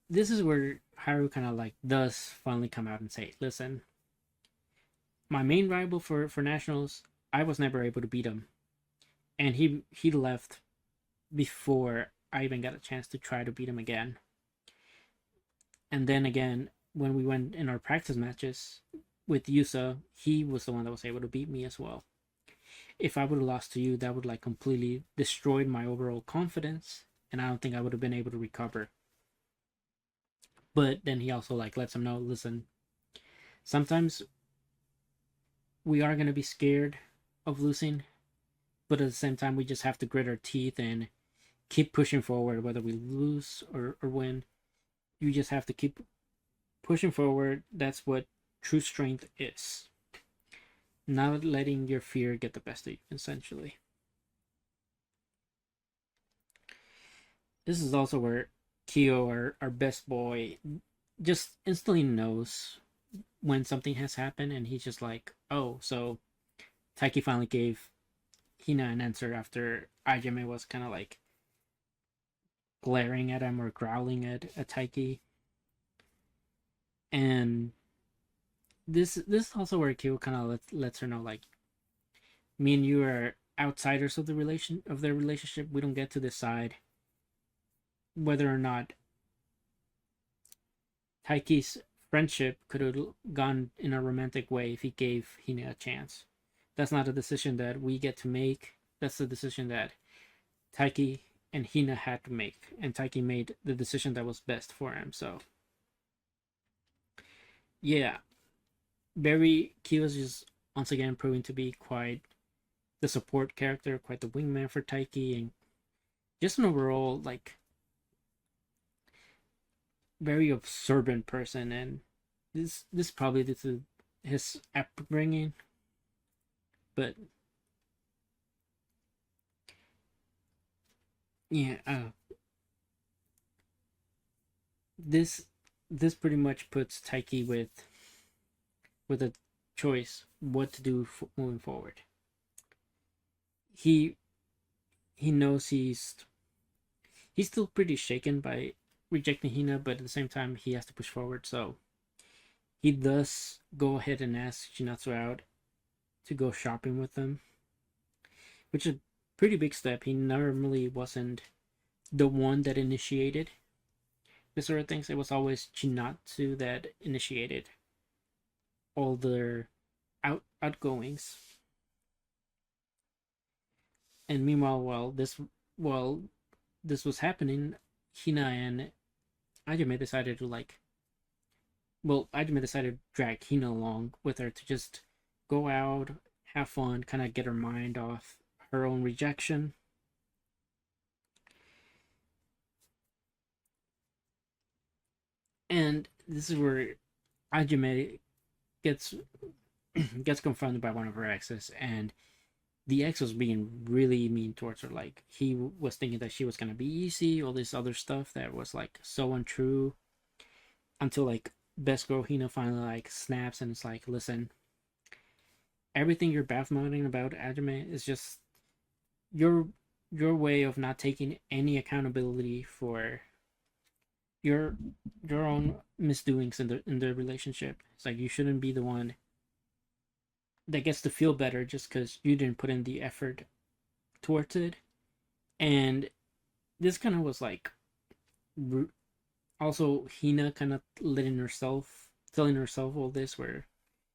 this is where Haru kind of like does finally come out and say, listen, my main rival for nationals, I was never able to beat him. And he left before I even got a chance to try to beat him again. And then again, when we went in our practice matches with Yusa, he was the one that was able to beat me as well. If I would have lost to you, that would like completely destroyed my overall confidence, and I don't think I would have been able to recover. But then he also like lets him know, listen, sometimes we are gonna be scared of losing, but at the same time we just have to grit our teeth and keep pushing forward, whether we lose or win. You just have to keep pushing forward. That's what true strength is. Not letting your fear get the best of you, essentially. This is also where Kyo, our best boy, just instantly knows when something has happened, and he's just like, oh, so Taiki finally gave Hina an answer after Ajime was kind of like glaring at him or growling at Taiki. And this is also where Kyo kind of lets her know, like, me and you are outsiders of their relationship. We don't get to decide whether or not Taiki's friendship could have gone in a romantic way if he gave Hina a chance. That's not a decision that we get to make. That's the decision that Taiki and Hina had to make, and Taiki made the decision that was best for him. So, yeah, Barry Kyo's just once again proving to be quite the support character, quite the wingman for Taiki, and just an overall like very observant person. And this probably due to his upbringing, but yeah, this this pretty much puts Taiki with a choice what to do moving forward. He he knows he's still pretty shaken by rejecting Hina, but at the same time he has to push forward. So he does go ahead and ask Shinatsu out to go shopping with them, which is a pretty big step. He normally wasn't the one that initiated this sort of things. It was always Chinatsu that initiated all their outgoings. And meanwhile, while this was happening, Hina and Ajime decided to Ajime decided to drag Hina along with her to just go out, have fun, kind of get her mind off her own rejection. And this is where Ajime gets gets confronted by one of her exes, and the ex was being really mean towards her. Like, he was thinking that she was gonna be easy, all this other stuff that was like so untrue. Until like best girl Hina finally like snaps and it's like, listen, everything you're badmouthing about Ajime is just your way of not taking any accountability for your own misdoings in the relationship. It's like, you shouldn't be the one that gets to feel better just because you didn't put in the effort towards it. And this kind of was like also Hina kind of telling herself all this, where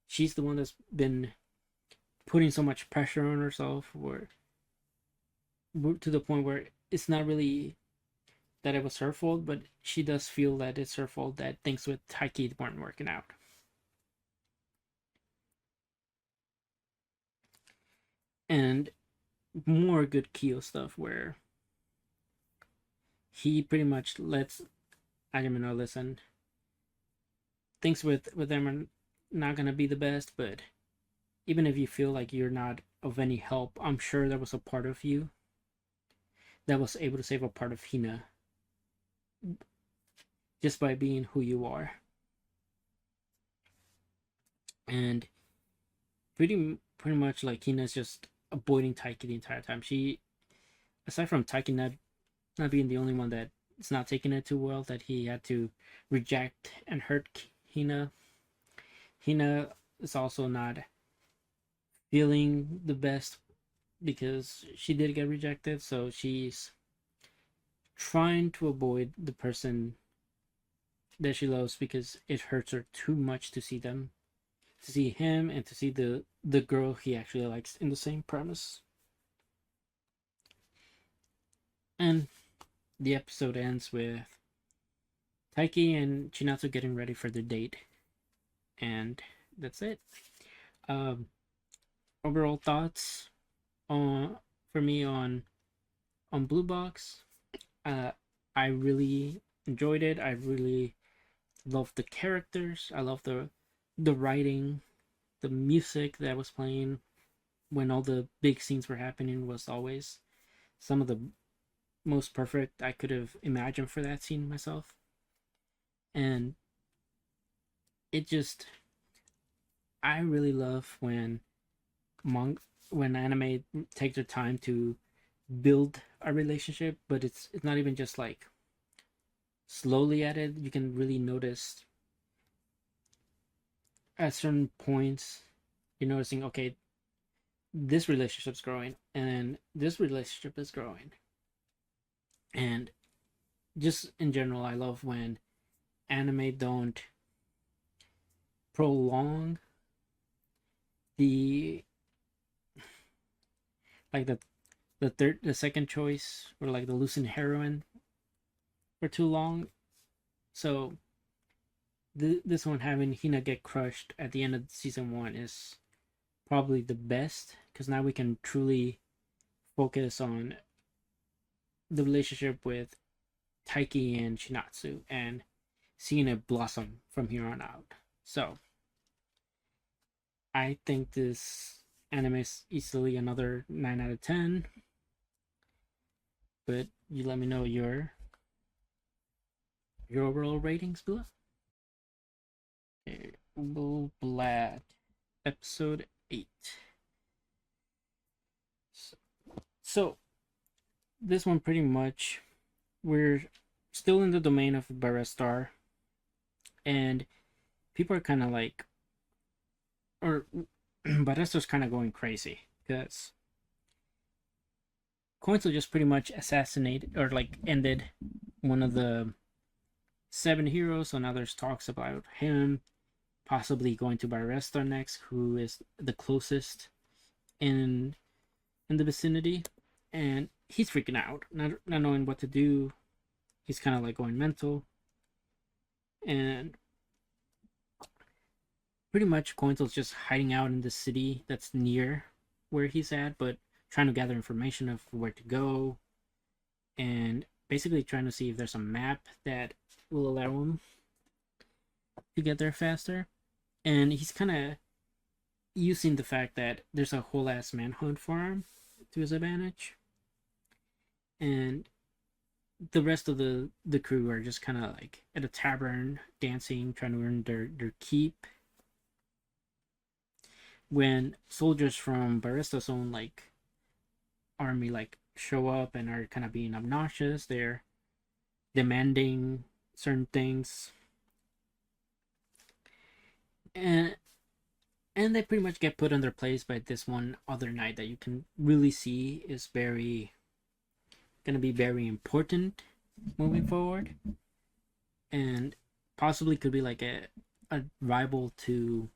she's the one that's been putting so much pressure on herself, where to the point where it's not really that it was her fault, but she does feel that it's her fault that things with Taiki weren't working out. And more good Kyo stuff where he pretty much lets Ajime know, listen, things with them are not gonna be the best, but even if you feel like you're not of any help, I'm sure there was a part of you that was able to save a part of Hina just by being who you are. And pretty much like Hina's just avoiding Taiki the entire time. She, aside from Taiki not being the only one that is not taking it too well, that he had to reject and hurt Hina, Hina is also not feeling the best because she did get rejected, so she's trying to avoid the person that she loves because it hurts her too much to see him and to see the girl he actually likes in the same premise. And the episode ends with Taiki and Chinatsu getting ready for their date, and that's it. Um, Overall thoughts on for me on Blue Box. I really enjoyed it. I really loved the characters. I loved the writing, the music that was playing when all the big scenes were happening was always some of the most perfect I could have imagined for that scene myself. And it just, I really love when anime take their time to build a relationship, but it's not even just like slowly at it. You can really notice at certain points you're noticing, okay, this relationship's growing and this relationship is growing. And just in general, I love when anime don't prolong the like the second choice, or like the lucid heroine, for too long. So this one, having Hina get crushed at the end of season 1, is probably the best, because now we can truly focus on the relationship with Taiki and Shinatsu and seeing it blossom from here on out. So I think this anime is easily another 9 out of 10. But you let me know your overall ratings below. Okay, Ubel Blatt, episode 8. So this one, pretty much, we're still in the domain of Barestar, and people are kind of like, or Barestar's kind of going crazy because Koinso just pretty much assassinated, or like ended, one of the 7 heroes. So now there's talks about him possibly going to Baresta next, who is the closest in the vicinity, and he's freaking out, not knowing what to do. He's kind of like going mental, and pretty much Coinsel's just hiding out in the city that's near where he's at, but trying to gather information of where to go, and basically trying to see if there's a map that will allow him to get there faster. And he's kind of using the fact that there's a whole ass manhunt for him to his advantage, and the rest of the crew are just kind of like at a tavern dancing, trying to earn their keep. When soldiers from Barista's own like army like show up and are kind of being obnoxious, they're demanding certain things, and they pretty much get put on their place by this one other knight that you can really see is gonna be very important moving forward, and possibly could be like a rival to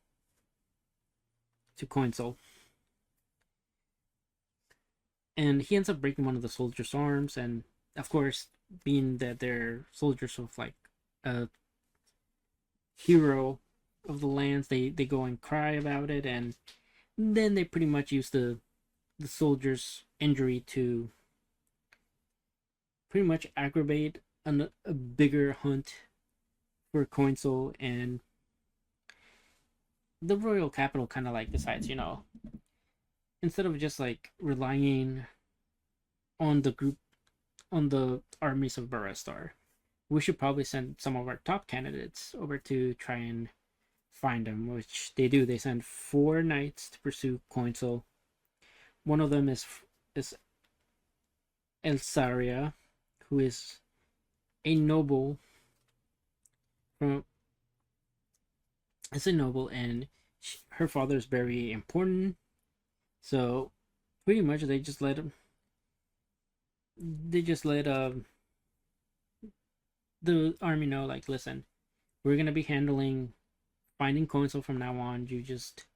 Coinsel. And he ends up breaking one of the soldiers' arms, and of course, being that they're soldiers of like a hero of the lands, they go and cry about it, and then they pretty much use the soldier's injury to pretty much aggravate a bigger hunt for Coinsel, and the royal capital kind of like decides, instead of just like relying on the armies of Barestar, we should probably send some of our top candidates over to try and find them, which they do. They send 4 knights to pursue Coinsel. One of them is Elsaria, who is a noble from and her father is very important. So pretty much they just let the army know, like, listen, we're gonna be handling finding Coinsel from now on. You just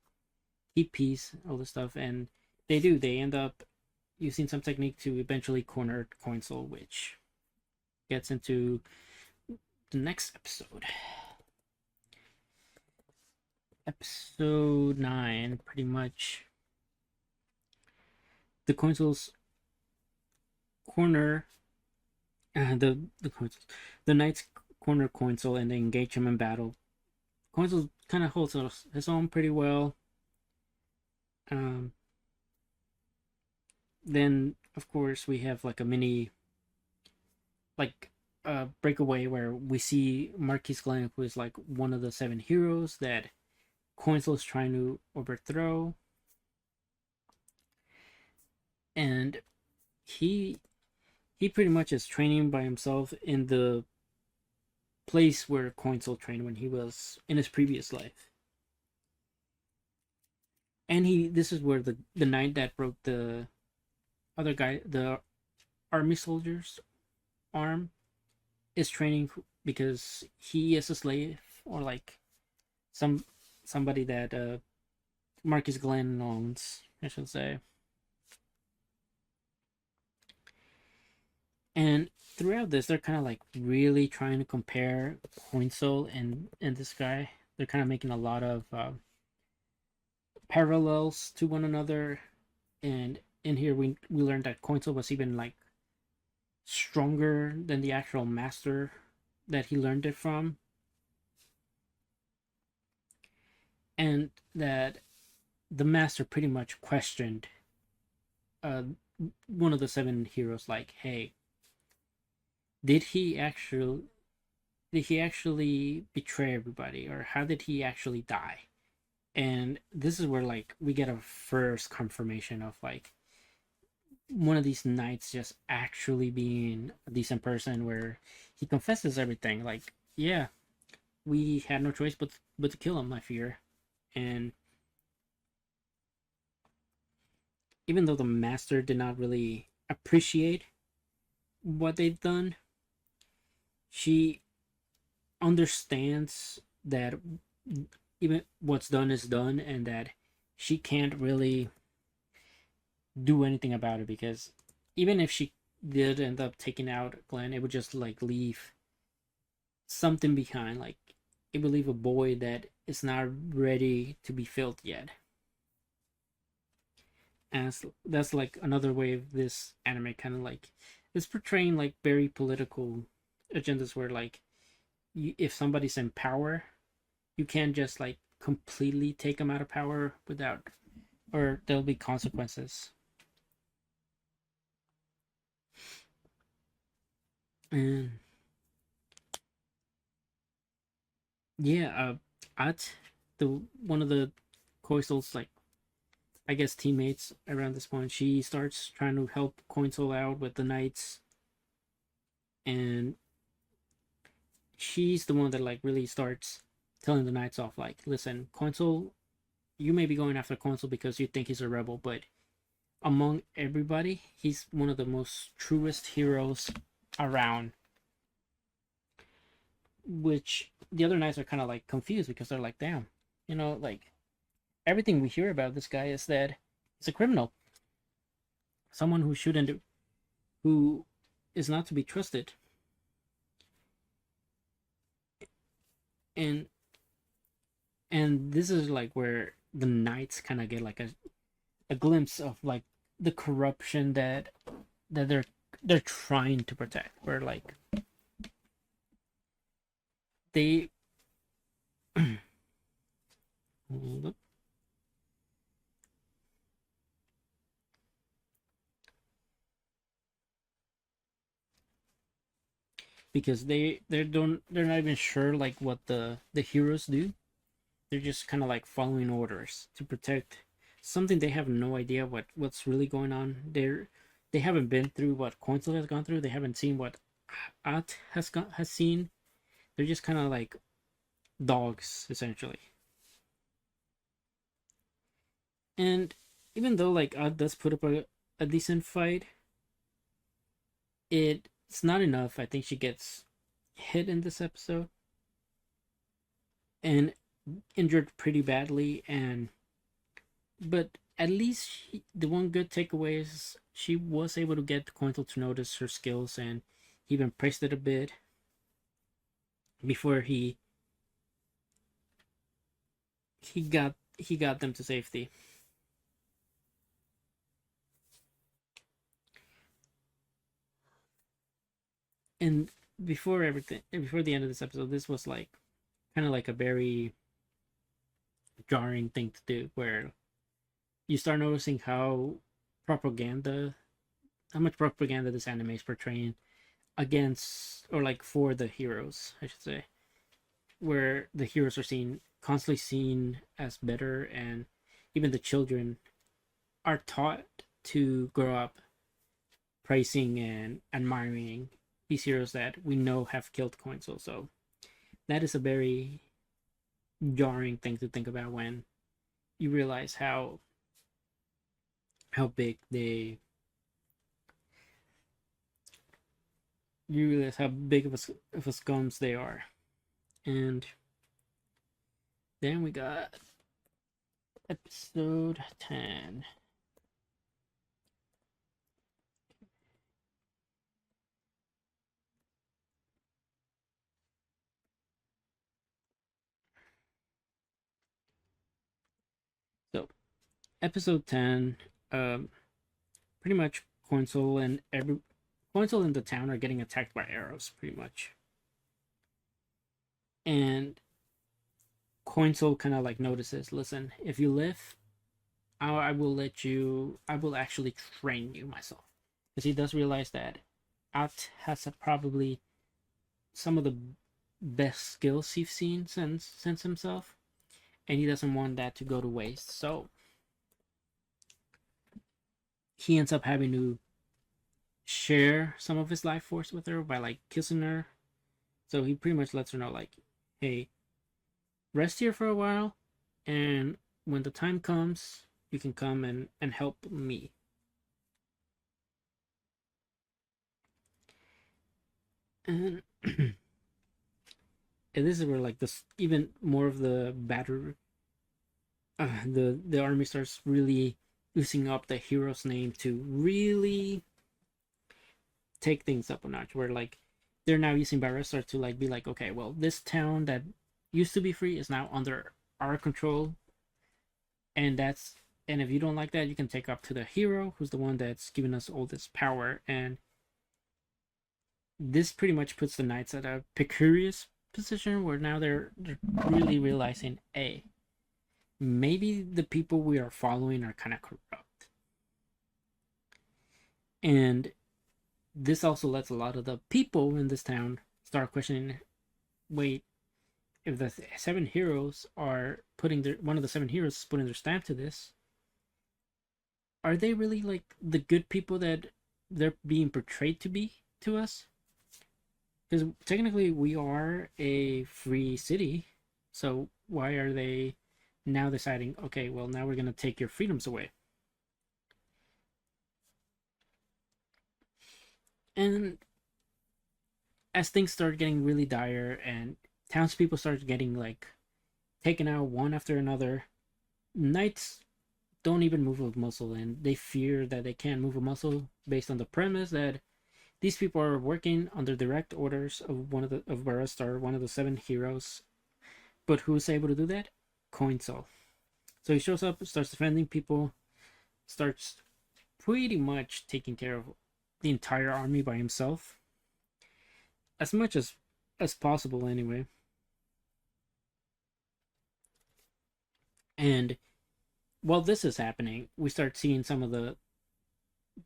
keep peace, all this stuff, and they do. They end up using some technique to eventually corner Coinsel, which gets into the next episode. Episode 9, pretty much. The Coinsel's corner, the knights corner Coinsel and they engage him in battle. Coinsel kind of holds his own pretty well. Then of course we have like a mini breakaway where we see Marquis Glenn, who is like one of the 7 heroes that Coinsel is trying to overthrow, and he pretty much is training by himself in the place where Coinsel trained when he was in his previous life. And this is where the knight that broke the other guy, the army soldier's arm, is training because he is a slave, or like somebody that Marcus Glenn owns, I should say. And throughout this, they're kind of like really trying to compare Coinsel and this guy. They're kind of making a lot of parallels to one another. And in here, we learned that Coinsel was even like stronger than the actual master that he learned it from, and that the master pretty much questioned one of the 7 heroes, like, hey, did he actually betray everybody, or how did he actually die? And this is where like we get a first confirmation of like one of these knights just actually being a decent person, where he confesses everything, like, yeah, we had no choice but to kill him, I fear. And even though the master did not really appreciate what they've done, she understands that even what's done is done, and that she can't really do anything about it, because even if she did end up taking out Glenn, it would just like leave something behind. Like it would leave a void that is not ready to be filled yet. And that's like another way of this anime kind of like it's portraying like very political agendas, where like if somebody's in power, you can't just like completely take them out of power without, or there'll be consequences. And yeah, at the one of the Coisel's like I guess teammates around this point, she starts trying to help Coinsel out with the knights, and she's the one that like really starts telling the knights off. Like, listen, Coinsel, you may be going after Coinsel because you think he's a rebel, but among everybody, he's one of the most truest heroes around. Which the other knights are kind of like confused, because they're like, damn, like everything we hear about this guy is that he's a criminal, someone who shouldn't, who is not to be trusted. And this is like where the knights kind of get like a glimpse of like the corruption that they're trying to protect, where like they hold up, because they're not even sure like what the heroes do. They're just kind of like following orders to protect something. They have no idea what's really going on. They haven't been through what Coinsel has gone through. They haven't seen what At has seen. They're just kind of like dogs essentially. And even though like At does put up a decent fight, it's not enough. I think she gets hit in this episode and injured pretty badly, and but at least the one good takeaway is she was able to get Cointel to notice her skills, and he even praised it a bit before he got them to safety. And before the end of this episode, this was like kind of like a very jarring thing to do, where you start noticing how much propaganda this anime is portraying against, or like for the heroes, I should say, where the heroes are constantly seen as better, and even the children are taught to grow up praising and admiring these heroes that we know have killed Coinsel. So that is a very jarring thing to think about when you realize how big they you realize how big of a scums they are. And then we got episode 10. So episode 10, pretty much Coinsel and the town are getting attacked by arrows, pretty much. And Coinsel kind of like notices, listen, if you live, I will let you. I will actually train you myself, because he does realize that At has probably some of the best skills he's seen since himself, and he doesn't want that to go to waste. So he ends up having to share some of his life force with her by like kissing her. So he pretty much lets her know, like, hey, rest here for a while, and when the time comes, you can come and help me. And And this is where like this even more of the batter, the army starts really using up the hero's name to really take things up a notch. Where like they're now using Barrista to like be like, okay, well, this town that used to be free is now under our control, and that's and if you don't like that, you can take up to the hero, who's the one that's giving us all this power. And this pretty much puts the knights at a precarious position where now they're really realizing, hey, maybe the people we are following are kind of corrupt. And this also lets a lot of the people in this town start questioning, wait, if the seven heroes are putting their one of the seven heroes is putting their stamp to this, are they really like the good people that they're being portrayed to be to us? Because technically we are a free city, so why are they now deciding, okay, well, now we're gonna take your freedoms away? And as things start getting really dire and townspeople start getting like taken out one after another, knights don't even move a muscle, and they fear that they can't move a muscle based on the premise that these people are working under direct orders of Barastar, one of the seven heroes. But who's able to do that? Coinsol. So he shows up, starts defending people, starts pretty much taking care of the entire army by himself, as much as possible anyway. And while this is happening, we start seeing some of the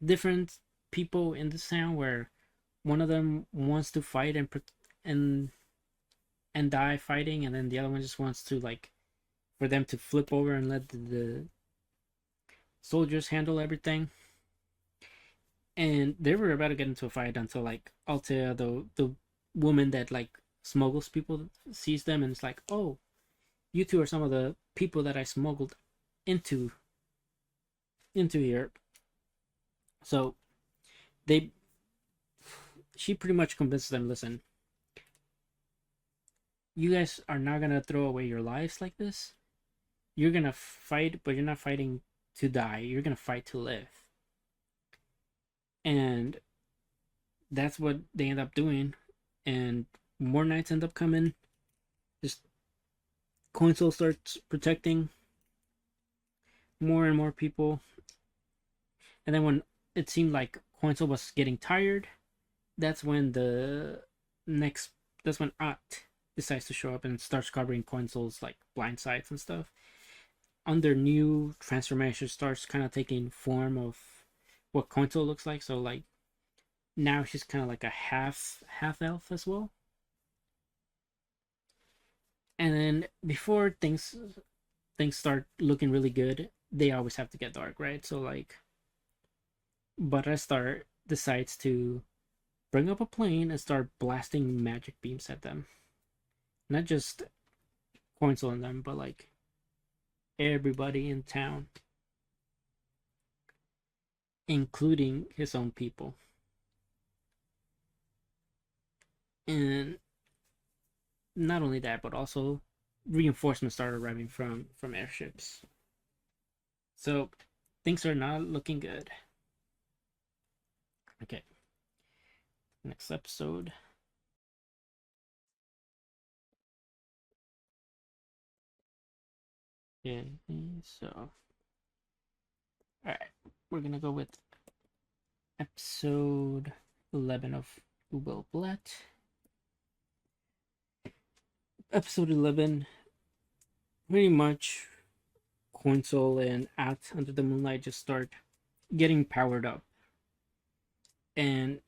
different people in this town where one of them wants to fight and and die fighting, and then the other one just wants to like for them to flip over and let the soldiers handle everything. And they were about to get into a fight until like Altea, the woman that like smuggles people, sees them and it's like, oh, you two are some of the people that I smuggled into here. So they she pretty much convinces them, listen, you guys are not gonna throw away your lives like this. You're gonna fight, but you're not fighting to die. You're gonna fight to live. And that's what they end up doing. And more knights end up coming. Just Coinsol starts protecting more and more people. And then when it seemed like Coinsol was getting tired, that's when that's when Ott decides to show up and starts covering Coinsol's like blind sides and stuff. Under new transformation starts kind of taking form of what Coinsol looks like. So like now she's kind of like a half elf as well. And then before things start looking really good, they always have to get dark, right? So like Barastar decides to bring up a plane and start blasting magic beams at them. Not just Coinsol and them, but like everybody in town, including his own people. And not only that, but also reinforcements start arriving from airships. So things are not looking good. Okay, next episode. Yeah, so all right, we're gonna go with episode 11 of Ubel Blatt. Episode 11, pretty much Coinsol and At Under the Moonlight just start getting powered up. And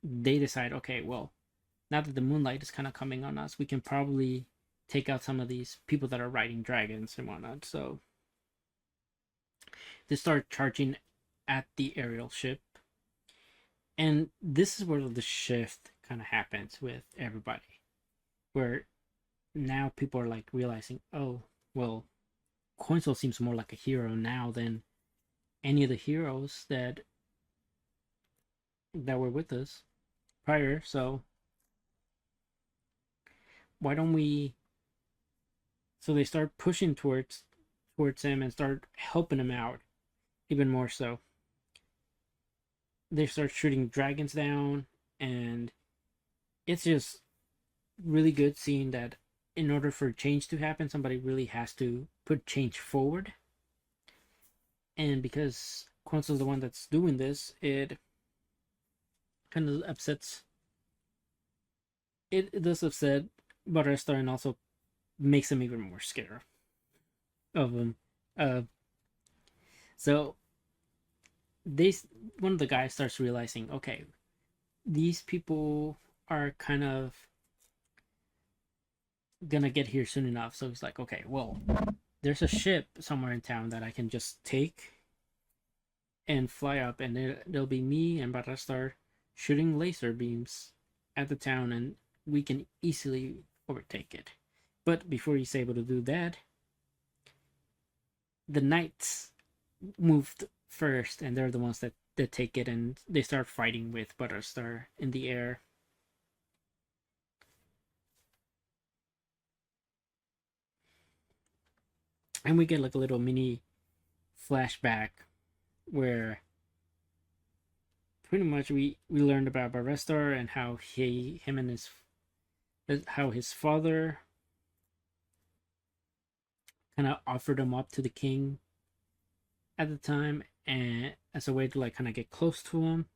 they decide, okay, well, now that the moonlight is kind of coming on us, we can probably take out some of these people that are riding dragons and whatnot. So they start charging at the aerial ship. And this is where the shift kind of happens with everybody. Where now people are like realizing, oh, well, Coinsol seems more like a hero now than any of the heroes that were with us prior. So why don't we? So they start pushing towards him and start helping him out even more. So they start shooting dragons down, and it's just really good seeing that in order for change to happen, somebody really has to put change forward. And because Quincel's the one that's doing this, it kind of upsets. It does upset Battlestar and also makes him even more scared of him. Uh, so they one of the guys starts realizing, okay, these people are kind of gonna get here soon enough. So he's like, okay, well, there's a ship somewhere in town that I can just take and fly up, and there'll be me and Battlestar shooting laser beams at the town, and we can easily overtake it. But before he's able to do that, the knights moved first, and they're the ones that take it, and they start fighting with Battlestar in the air. And we get like a little mini flashback where pretty much we learned about Battlestar and how him and his father kind of offered him up to the king at the time, and as a way to like kind of get close to him.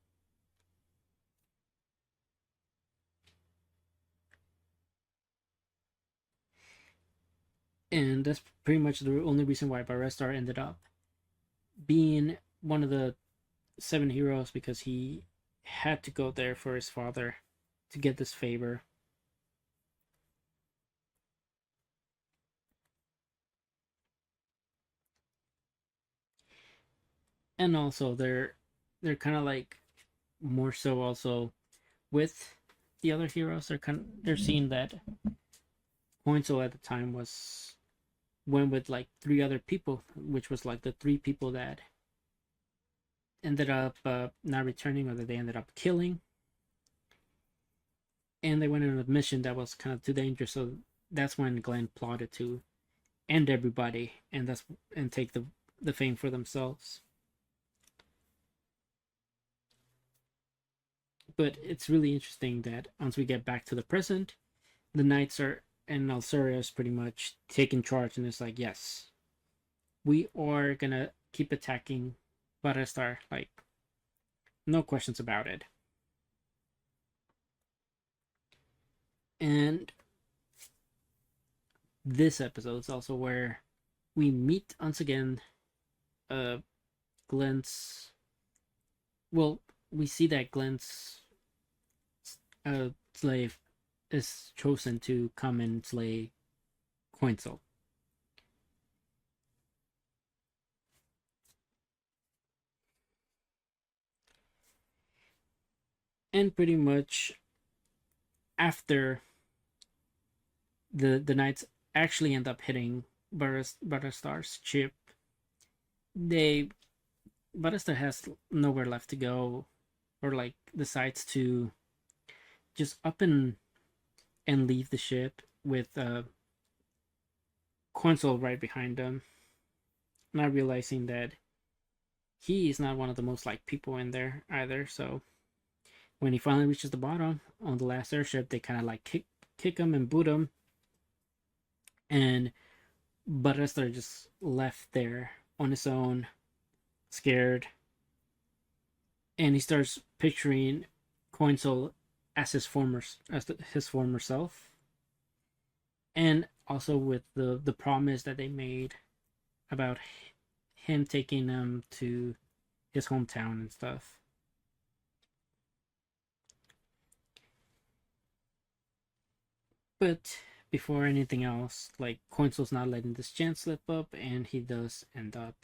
And that's pretty much the only reason why Battlestar ended up being one of the seven heroes, because he had to go there for his father to get this favor. And also they're kind of like more so also with the other heroes. They're seeing that Poinso at the time went with like three other people, which was like the three people that ended up not returning, or that they ended up killing. And they went on a mission that was kind of too dangerous. So that's when Glenn plotted to end everybody and take the fame for themselves. But it's really interesting that once we get back to the present, the knights are and Alceria's pretty much taking charge, and it's like, yes, we are gonna keep attacking Battlestar, like no questions about it. And this episode is also where we meet once again uh Glenn's well, we see that Glenn's slave is chosen to come and slay Quinzel. And pretty much after the knights actually end up hitting Battlestar's ship, they Battlestar has nowhere left to go, or like decides to just up and leave the ship with Quinzel right behind them, not realizing that he is not one of the most liked people in there either. So when he finally reaches the bottom on the last airship, they kind of like kick him and boot him, and Battlestar just left there on his own, scared, and he starts picturing Quinzel as his former self, and also with the promise that they made about him taking them to his hometown and stuff. But before anything else, like Coinsel's not letting this chance slip up, and he does end up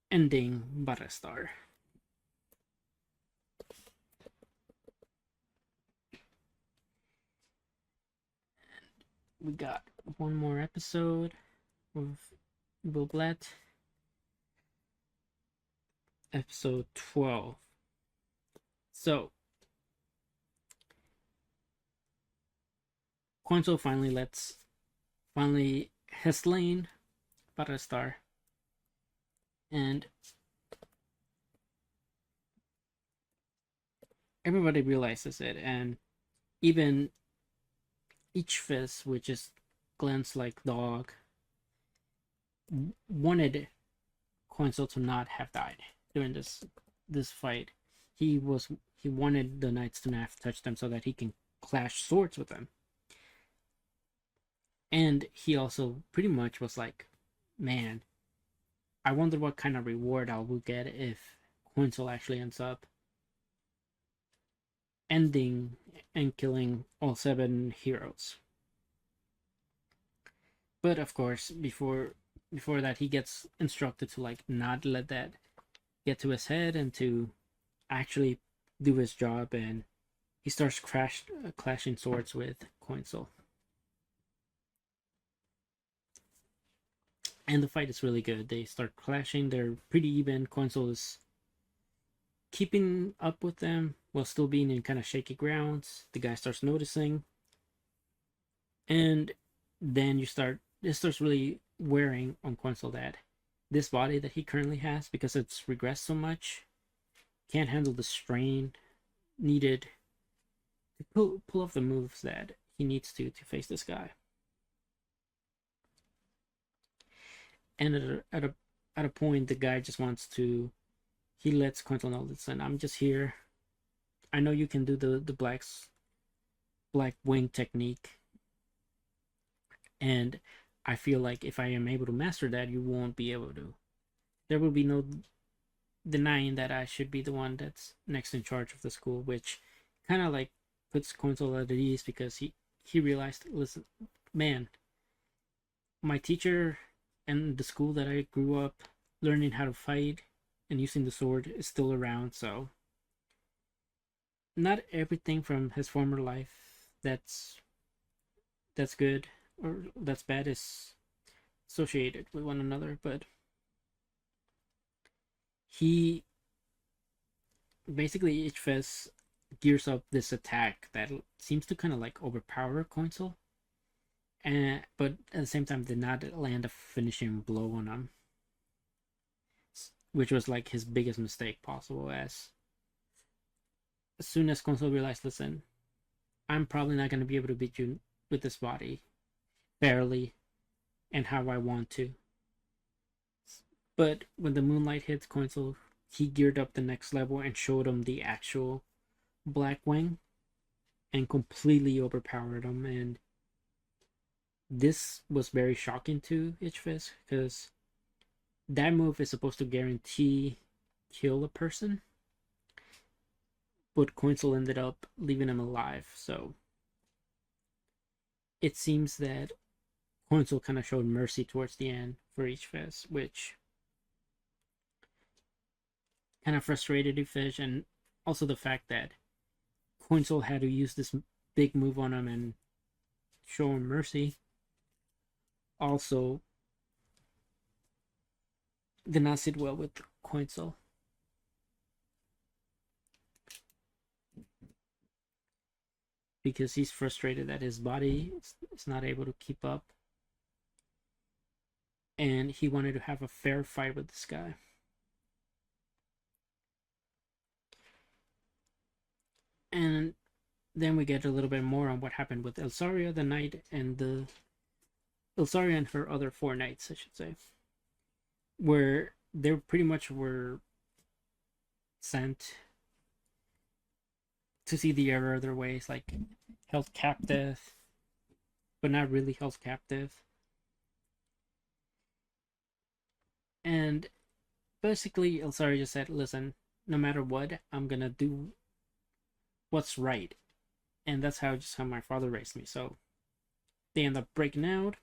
ending Battlestar. We got one more episode of Ubel Blatt, episode 12. So Coinsel finally has slain Battlestar, and everybody realizes it, and even each fist, which is Glenn's like dog, wanted Coinsel to not have died during this fight. He wanted the knights to not have touched them so that he can clash swords with them. And he also pretty much was like, man, I wonder what kind of reward I will get if Coinsel actually ends up ending and killing all 7 heroes. But of course, before that, he gets instructed to like not let that get to his head and to actually do his job, and he starts clashing swords with Coinsel. And the fight is really good. They start clashing, they're pretty even. Coinsel is keeping up with them while still being in kind of shaky grounds. The guy starts noticing, and then it starts really wearing on Coinsel that this body that he currently has, because it's regressed so much, can't handle the strain needed to pull off the moves that he needs to face this guy. And at a point, the guy just wants to. He lets Coinsel know, listen, I'm just here. I know you can do the black wing technique, and I feel like if I am able to master that, you won't be able to. There will be no denying that I should be the one that's next in charge of the school, which kind of like puts Coinsel at ease, because he realized, listen, man, my teacher and the school that I grew up learning how to fight and using the sword is still around, so not everything from his former life that's good or that's bad is associated with one another, but he basically each fest gears up this attack that seems to kind of like overpower Coinsel, and but at the same time did not land a finishing blow on him, which was like his biggest mistake possible. As soon as Coinsel realized, listen, I'm probably not going to be able to beat you with this body fairly and how I want to. But when the moonlight hits Coinsel, he geared up the next level and showed him the actual Black Wing and completely overpowered him. And this was very shocking to Itchfist, because that move is supposed to guarantee kill a person, but Coinsel ended up leaving him alive. So it seems that Coinsel kind of showed mercy towards the end for Itchfist, which kind of frustrated Itchfist, and also the fact that Coinsel had to use this big move on him and show him mercy also did not sit well with Coinsel. Because he's frustrated that his body is not able to keep up. And he wanted to have a fair fight with this guy. And then we get a little bit more on what happened with Elsaria the knight and Elsaria and her other 4 knights, I should say, where they pretty much were sent to see the error of their ways, like held captive, but not really held captive. And basically, Elsaria just said, listen, no matter what, I'm gonna do what's right. And that's how my father raised me. So they end up breaking out.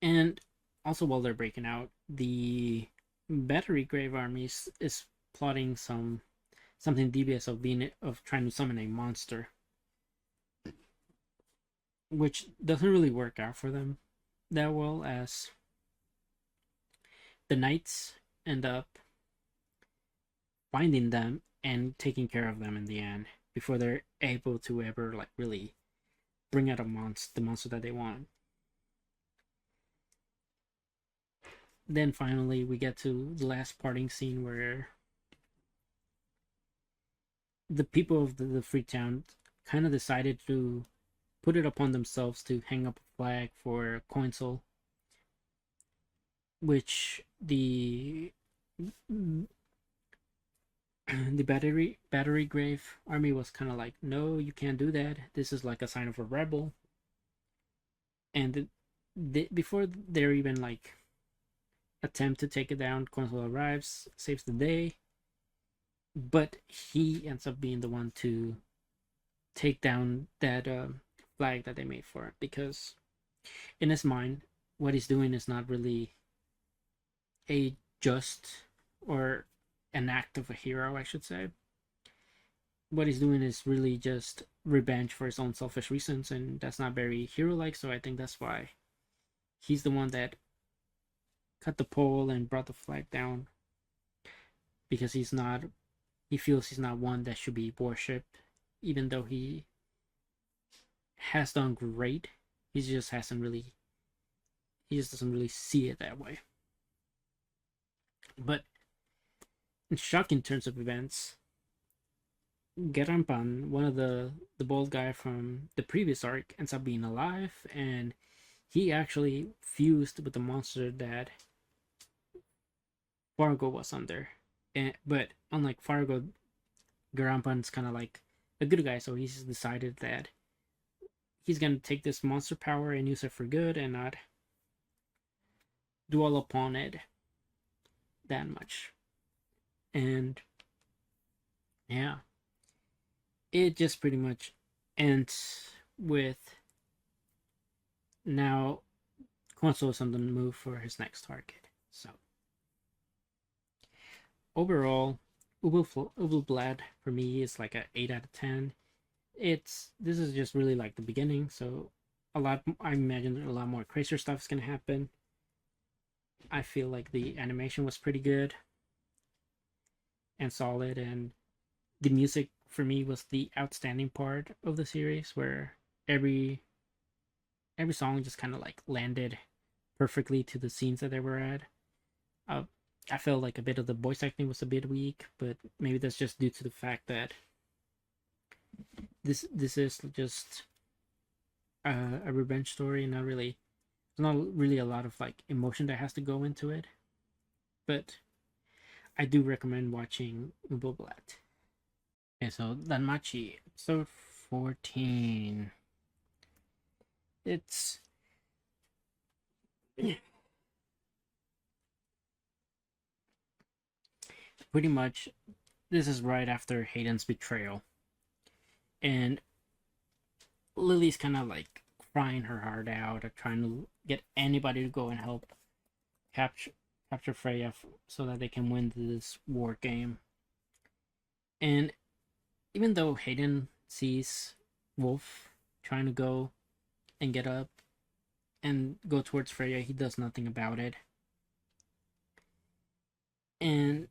And also while they're breaking out, the Battery Grave Army is plotting something devious of trying to summon a monster, which doesn't really work out for them that well, as the knights end up finding them and taking care of them in the end. before they're able to ever like really bring out the monster that they want. Then finally we get to the last parting scene where the people of the free town kind of decided to put it upon themselves to hang up a flag for Coinsel, which the battery grave army was kind of like, no, you can't do that. This is like a sign of a rebel. And before they're even like attempt to take it down, Coinsel arrives, saves the day, but he ends up being the one to take down that flag that they made for it, because in his mind what he's doing is not really a just or an act of a hero, I should say. What he's doing is really just revenge for his own selfish reasons, and that's not very hero-like. So I think that's why he's the one that cut the pole and brought the flag down, because he feels he's not one that should be worshipped, even though he has done great. He just doesn't really see it that way. But in shocking turns of events, Gerampan, one of the bald guy from the previous arc, ends up being alive, and he actually fused with the monster that Fargo was under. But unlike Fargo, Gerampan's kind of like a good guy, so he's decided that he's gonna take this monster power and use it for good and not dwell upon it that much. And yeah, it just pretty much ends with now Coinsel is on the move for his next target. So overall, Ubel Blatt for me is like a 8 out of 10. This is just really like the beginning, so I imagine a lot more crazier stuff is gonna happen. I feel like the animation was pretty good and solid, and the music for me was the outstanding part of the series, where every song just kind of like landed perfectly to the scenes that they were at. I felt like a bit of the voice acting was a bit weak, but maybe that's just due to the fact that this is just a revenge story, not really. There's not really a lot of like emotion that has to go into it, but I do recommend watching Ubel Blatt. Okay, so Danmachi, episode 14. It's pretty much, this is right after Hayden's betrayal, and Lily's kind of like crying her heart out, or trying to get anybody to go and help capture Freya so that they can win this war game. And even though Hayden sees Wolf trying to go and get up and go towards Freya, he does nothing about it. And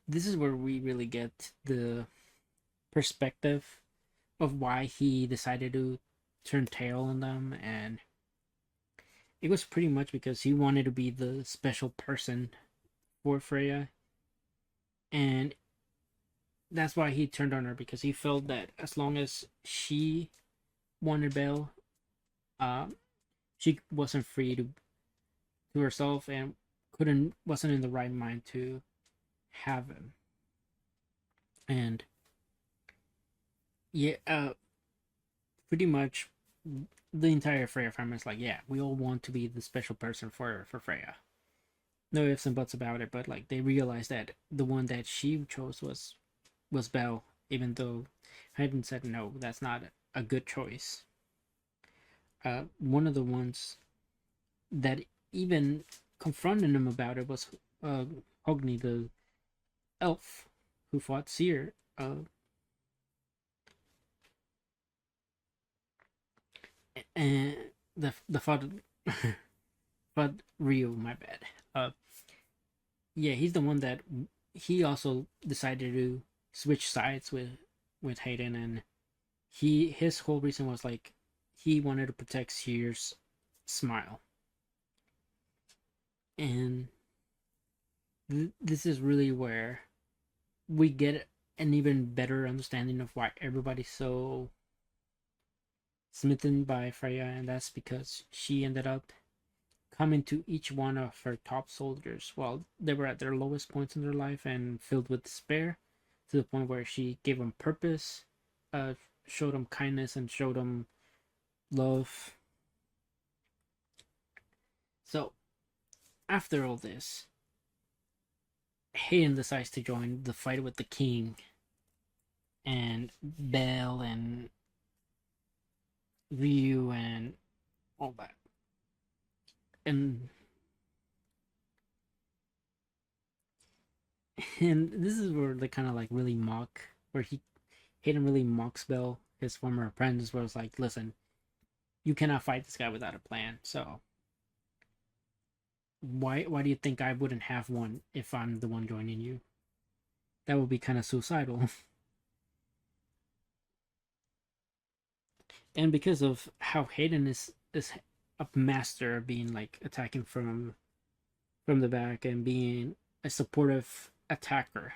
this is where we really get the perspective of why he decided to turn tail on them, and it was pretty much because he wanted to be the special person for Freya, and that's why he turned on her, because he felt that as long as she wanted Belle, she wasn't free to herself and wasn't in the right mind to have him. And yeah, pretty much the entire Freya family is like, yeah, we all want to be the special person for Freya. No ifs and buts about it, but like they realized that the one that she chose was Belle, even though Hayden said no, that's not a good choice. One of the ones that even confronted him about it was Hogni, the elf who fought Seer. And the fought fought Ryu, my bad. Yeah, he's the one that he also decided to switch sides with Hayden, and his whole reason was like he wanted to protect Sears' smile. And this is really where we get an even better understanding of why everybody's so smitten by Freya, and that's because she ended up coming to each one of her top soldiers while they were at their lowest points in their life and filled with despair, to the point where she gave them purpose, uh, showed them kindness, and showed them love. So after all this, Hayden decides to join the fight with the king and Belle and Ryu and all that. And this is where they kind of like really mock, where Hayden really mocks Belle, his former apprentice, where it's like, listen, you cannot fight this guy without a plan. So why do you think I wouldn't have one if I'm the one joining you? That would be kind of suicidal. And because of how Hayden is a master of being like attacking from the back and being a supportive attacker,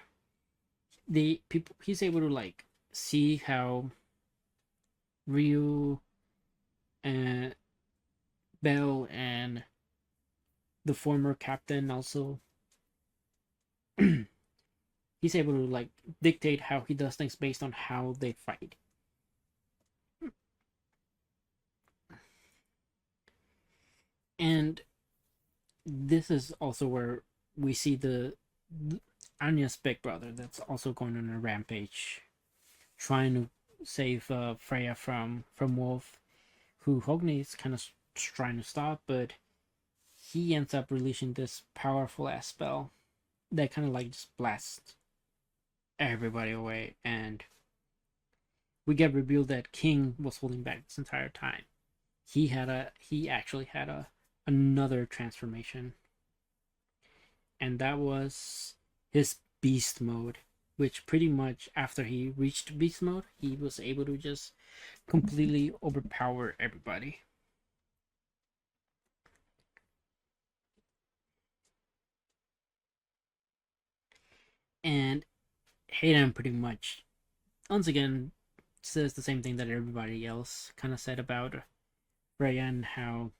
the people he's able to like see how Ryu and Bell and the former captain also he's able to like dictate how he does things based on how they fight. And this is also where we see the Anya's big brother that's also going on a rampage, trying to save Freya from Wolf, who Hogni is kind of trying to stop, but he ends up releasing this powerful ass spell that kind of like just blasts everybody away, and we get revealed that King was holding back this entire time. He actually had a another transformation, and that was his beast mode, which pretty much after he reached beast mode, he was able to just completely overpower everybody. And Hayden pretty much once again says the same thing that everybody else kind of said about Freya, and how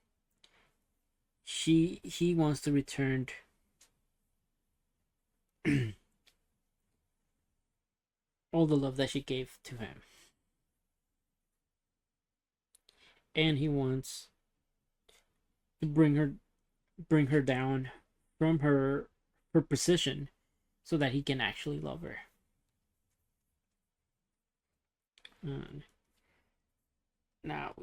he wants to return all the love that she gave to him, and he wants to bring her down from her position so that he can actually love her. And now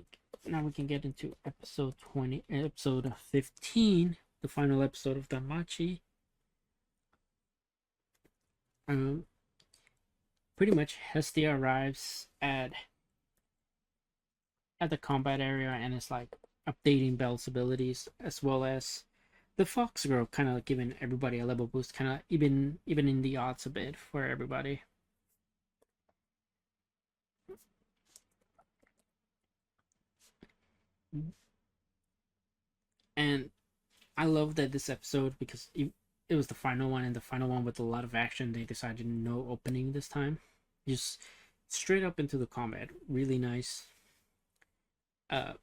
we can get into episode 15, the final episode of Danmachi. Um, Pretty much Hestia arrives at the combat area and is like updating Belle's abilities, as well as the Fox Girl kind of giving everybody a level boost, kind of even in the odds a bit for everybody. And I love that this episode, because it was the final one, and the final one with a lot of action. They decided no opening this time, just straight up into the combat. Really nice. Uh,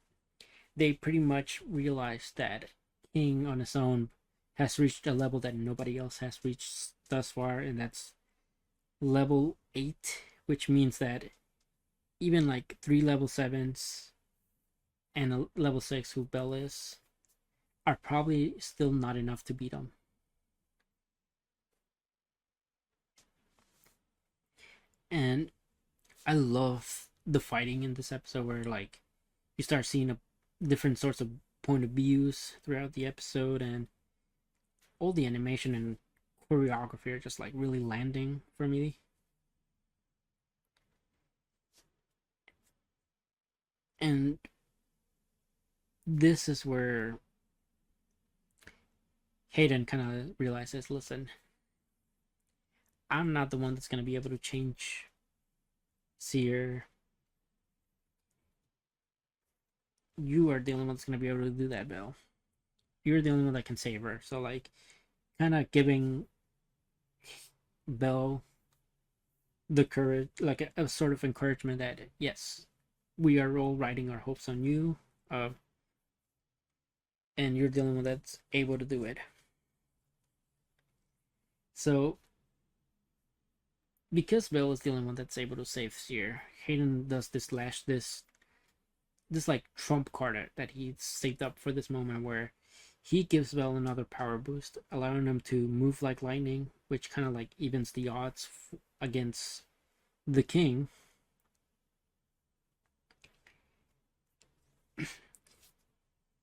they pretty much realized that King on his own has reached a level that nobody else has reached thus far, and that's level 8, which means that even like 3 level 7s and a level 6 who Bell is are probably still not enough to beat him. And I love the fighting in this episode, where like you start seeing a different sorts of point of views throughout the episode, and all the animation and choreography are just like really landing for me. And this is where Hayden kind of realizes, listen, I'm not the one that's gonna be able to change Seer. You are the only one that's gonna be able to do that, Bill. You're the only one that can save her. So like, kind of giving Belle the courage, like a sort of encouragement that yes, we are all riding our hopes on you, uh, and you're the only one that's able to do it. So because Belle is the only one that's able to save Seer, Hayden does this like trump card that he saved up for this moment where he gives Belle another power boost, allowing him to move like lightning, which kind of like evens the odds against the king.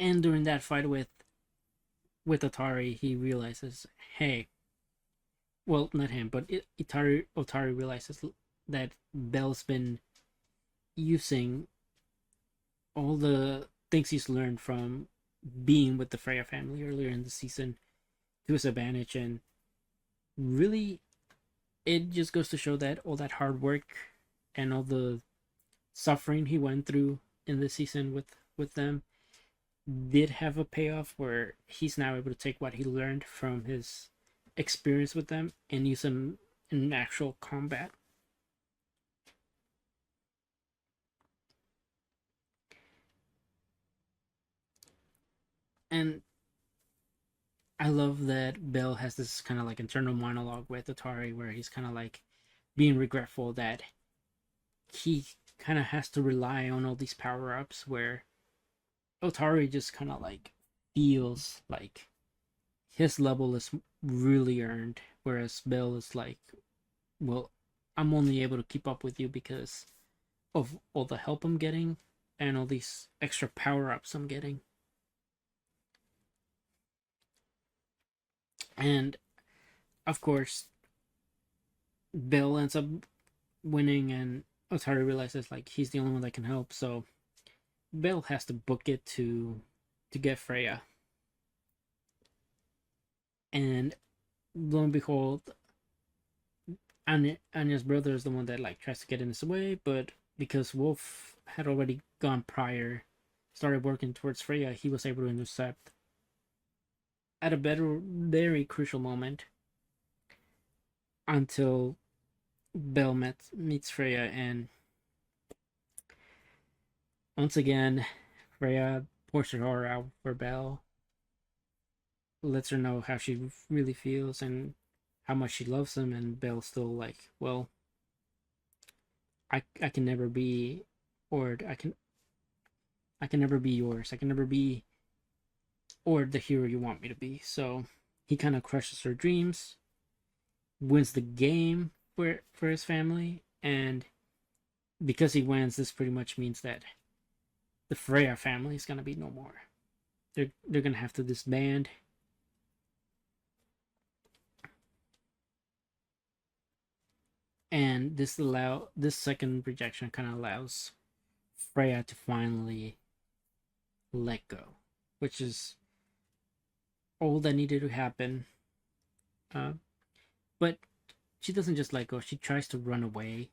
And during that fight with Otari, he realizes, hey, well, not him, but Otari realizes that Belle's been using all the things he's learned from being with the Freya family earlier in the season to his advantage, and really, it just goes to show that all that hard work and all the suffering he went through in this season with them did have a payoff where he's now able to take what he learned from his experience with them and use them in actual combat. And I love that Bill has this kind of like internal monologue with Atari where he's kind of like being regretful that he kind of has to rely on all these power ups where Otari just kind of like feels like his level is really earned, whereas Bill is like, well, I'm only able to keep up with you because of all the help I'm getting and all these extra power ups I'm getting. And of course, Bill ends up winning, and Otari realizes like he's the only one that can help, so Bill has to book it to get Freya. And lo and behold, Anya's brother is the one that like tries to get in his way, but because Wolf had already gone prior, started working towards Freya, he was able to intercept at a very crucial moment until Belle meets Freya, and once again, Freya pours her heart out for Belle, lets her know how she really feels and how much she loves him, and Belle's still like, well, I can never be, or I can never be yours. I can never be, or the hero you want me to be. So he kind of crushes her dreams, wins the game for his family, and because he wins, this pretty much means that the Freya family is gonna be no more. They're gonna have to disband. And this second rejection kind of allows Freya to finally let go, which is all that needed to happen. Uh, but she doesn't just let go. She tries to run away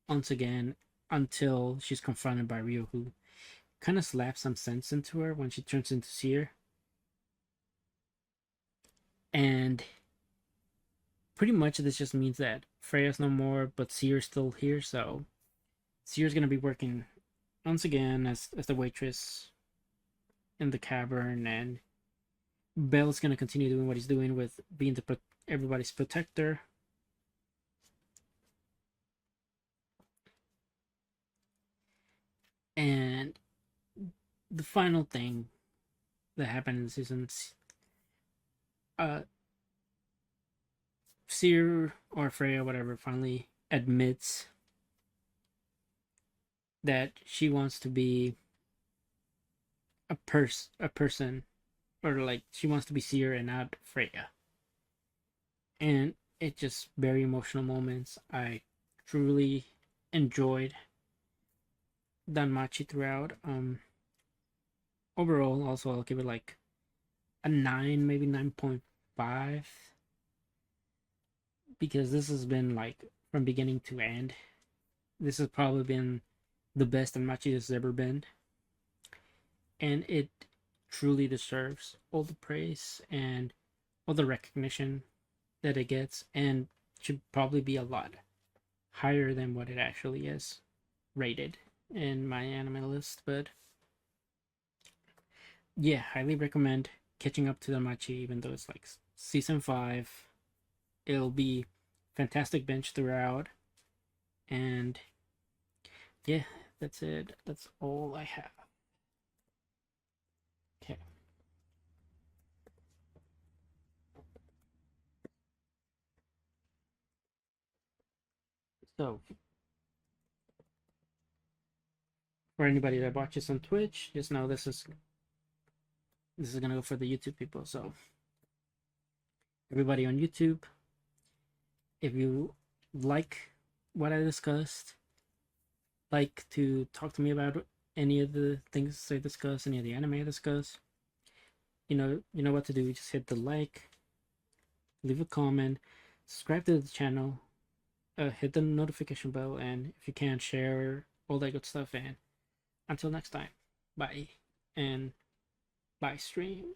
once again until she's confronted by Rio, who kind of slaps some sense into her when she turns into Seer. And pretty much this just means that Freya's no more, but Seer's still here. So Seer's gonna be working once again as the waitress in the cavern, and Belle's gonna continue doing what he's doing with being everybody's protector. And the final thing that happened in the season, uh, Seer or Freya, whatever, finally admits that she wants to be a person, or like she wants to be Seer and not Freya. And it just very emotional moments. I truly enjoyed Danmachi throughout. Overall, also I'll give it like a 9, maybe 9.5. because this has been like from beginning to end. This has probably been the best Danmachi has ever been, and it truly deserves all the praise and all the recognition that it gets, and should probably be a lot higher than what it actually is rated in my anime list. But yeah, highly recommend catching up to Danmachi, even though it's like season 5. It'll be fantastic bench throughout, and yeah, that's it. That's all I have. Okay. So, for anybody that watches on Twitch, just know this is gonna go for the YouTube people. So, everybody on YouTube, if you like what I discussed, like to talk to me about any of the things I discuss, any of the anime I discuss, you know what to do. Just hit the like, leave a comment, subscribe to the channel, hit the notification bell, and if you can, share all that good stuff. And until next time, bye, and bye stream.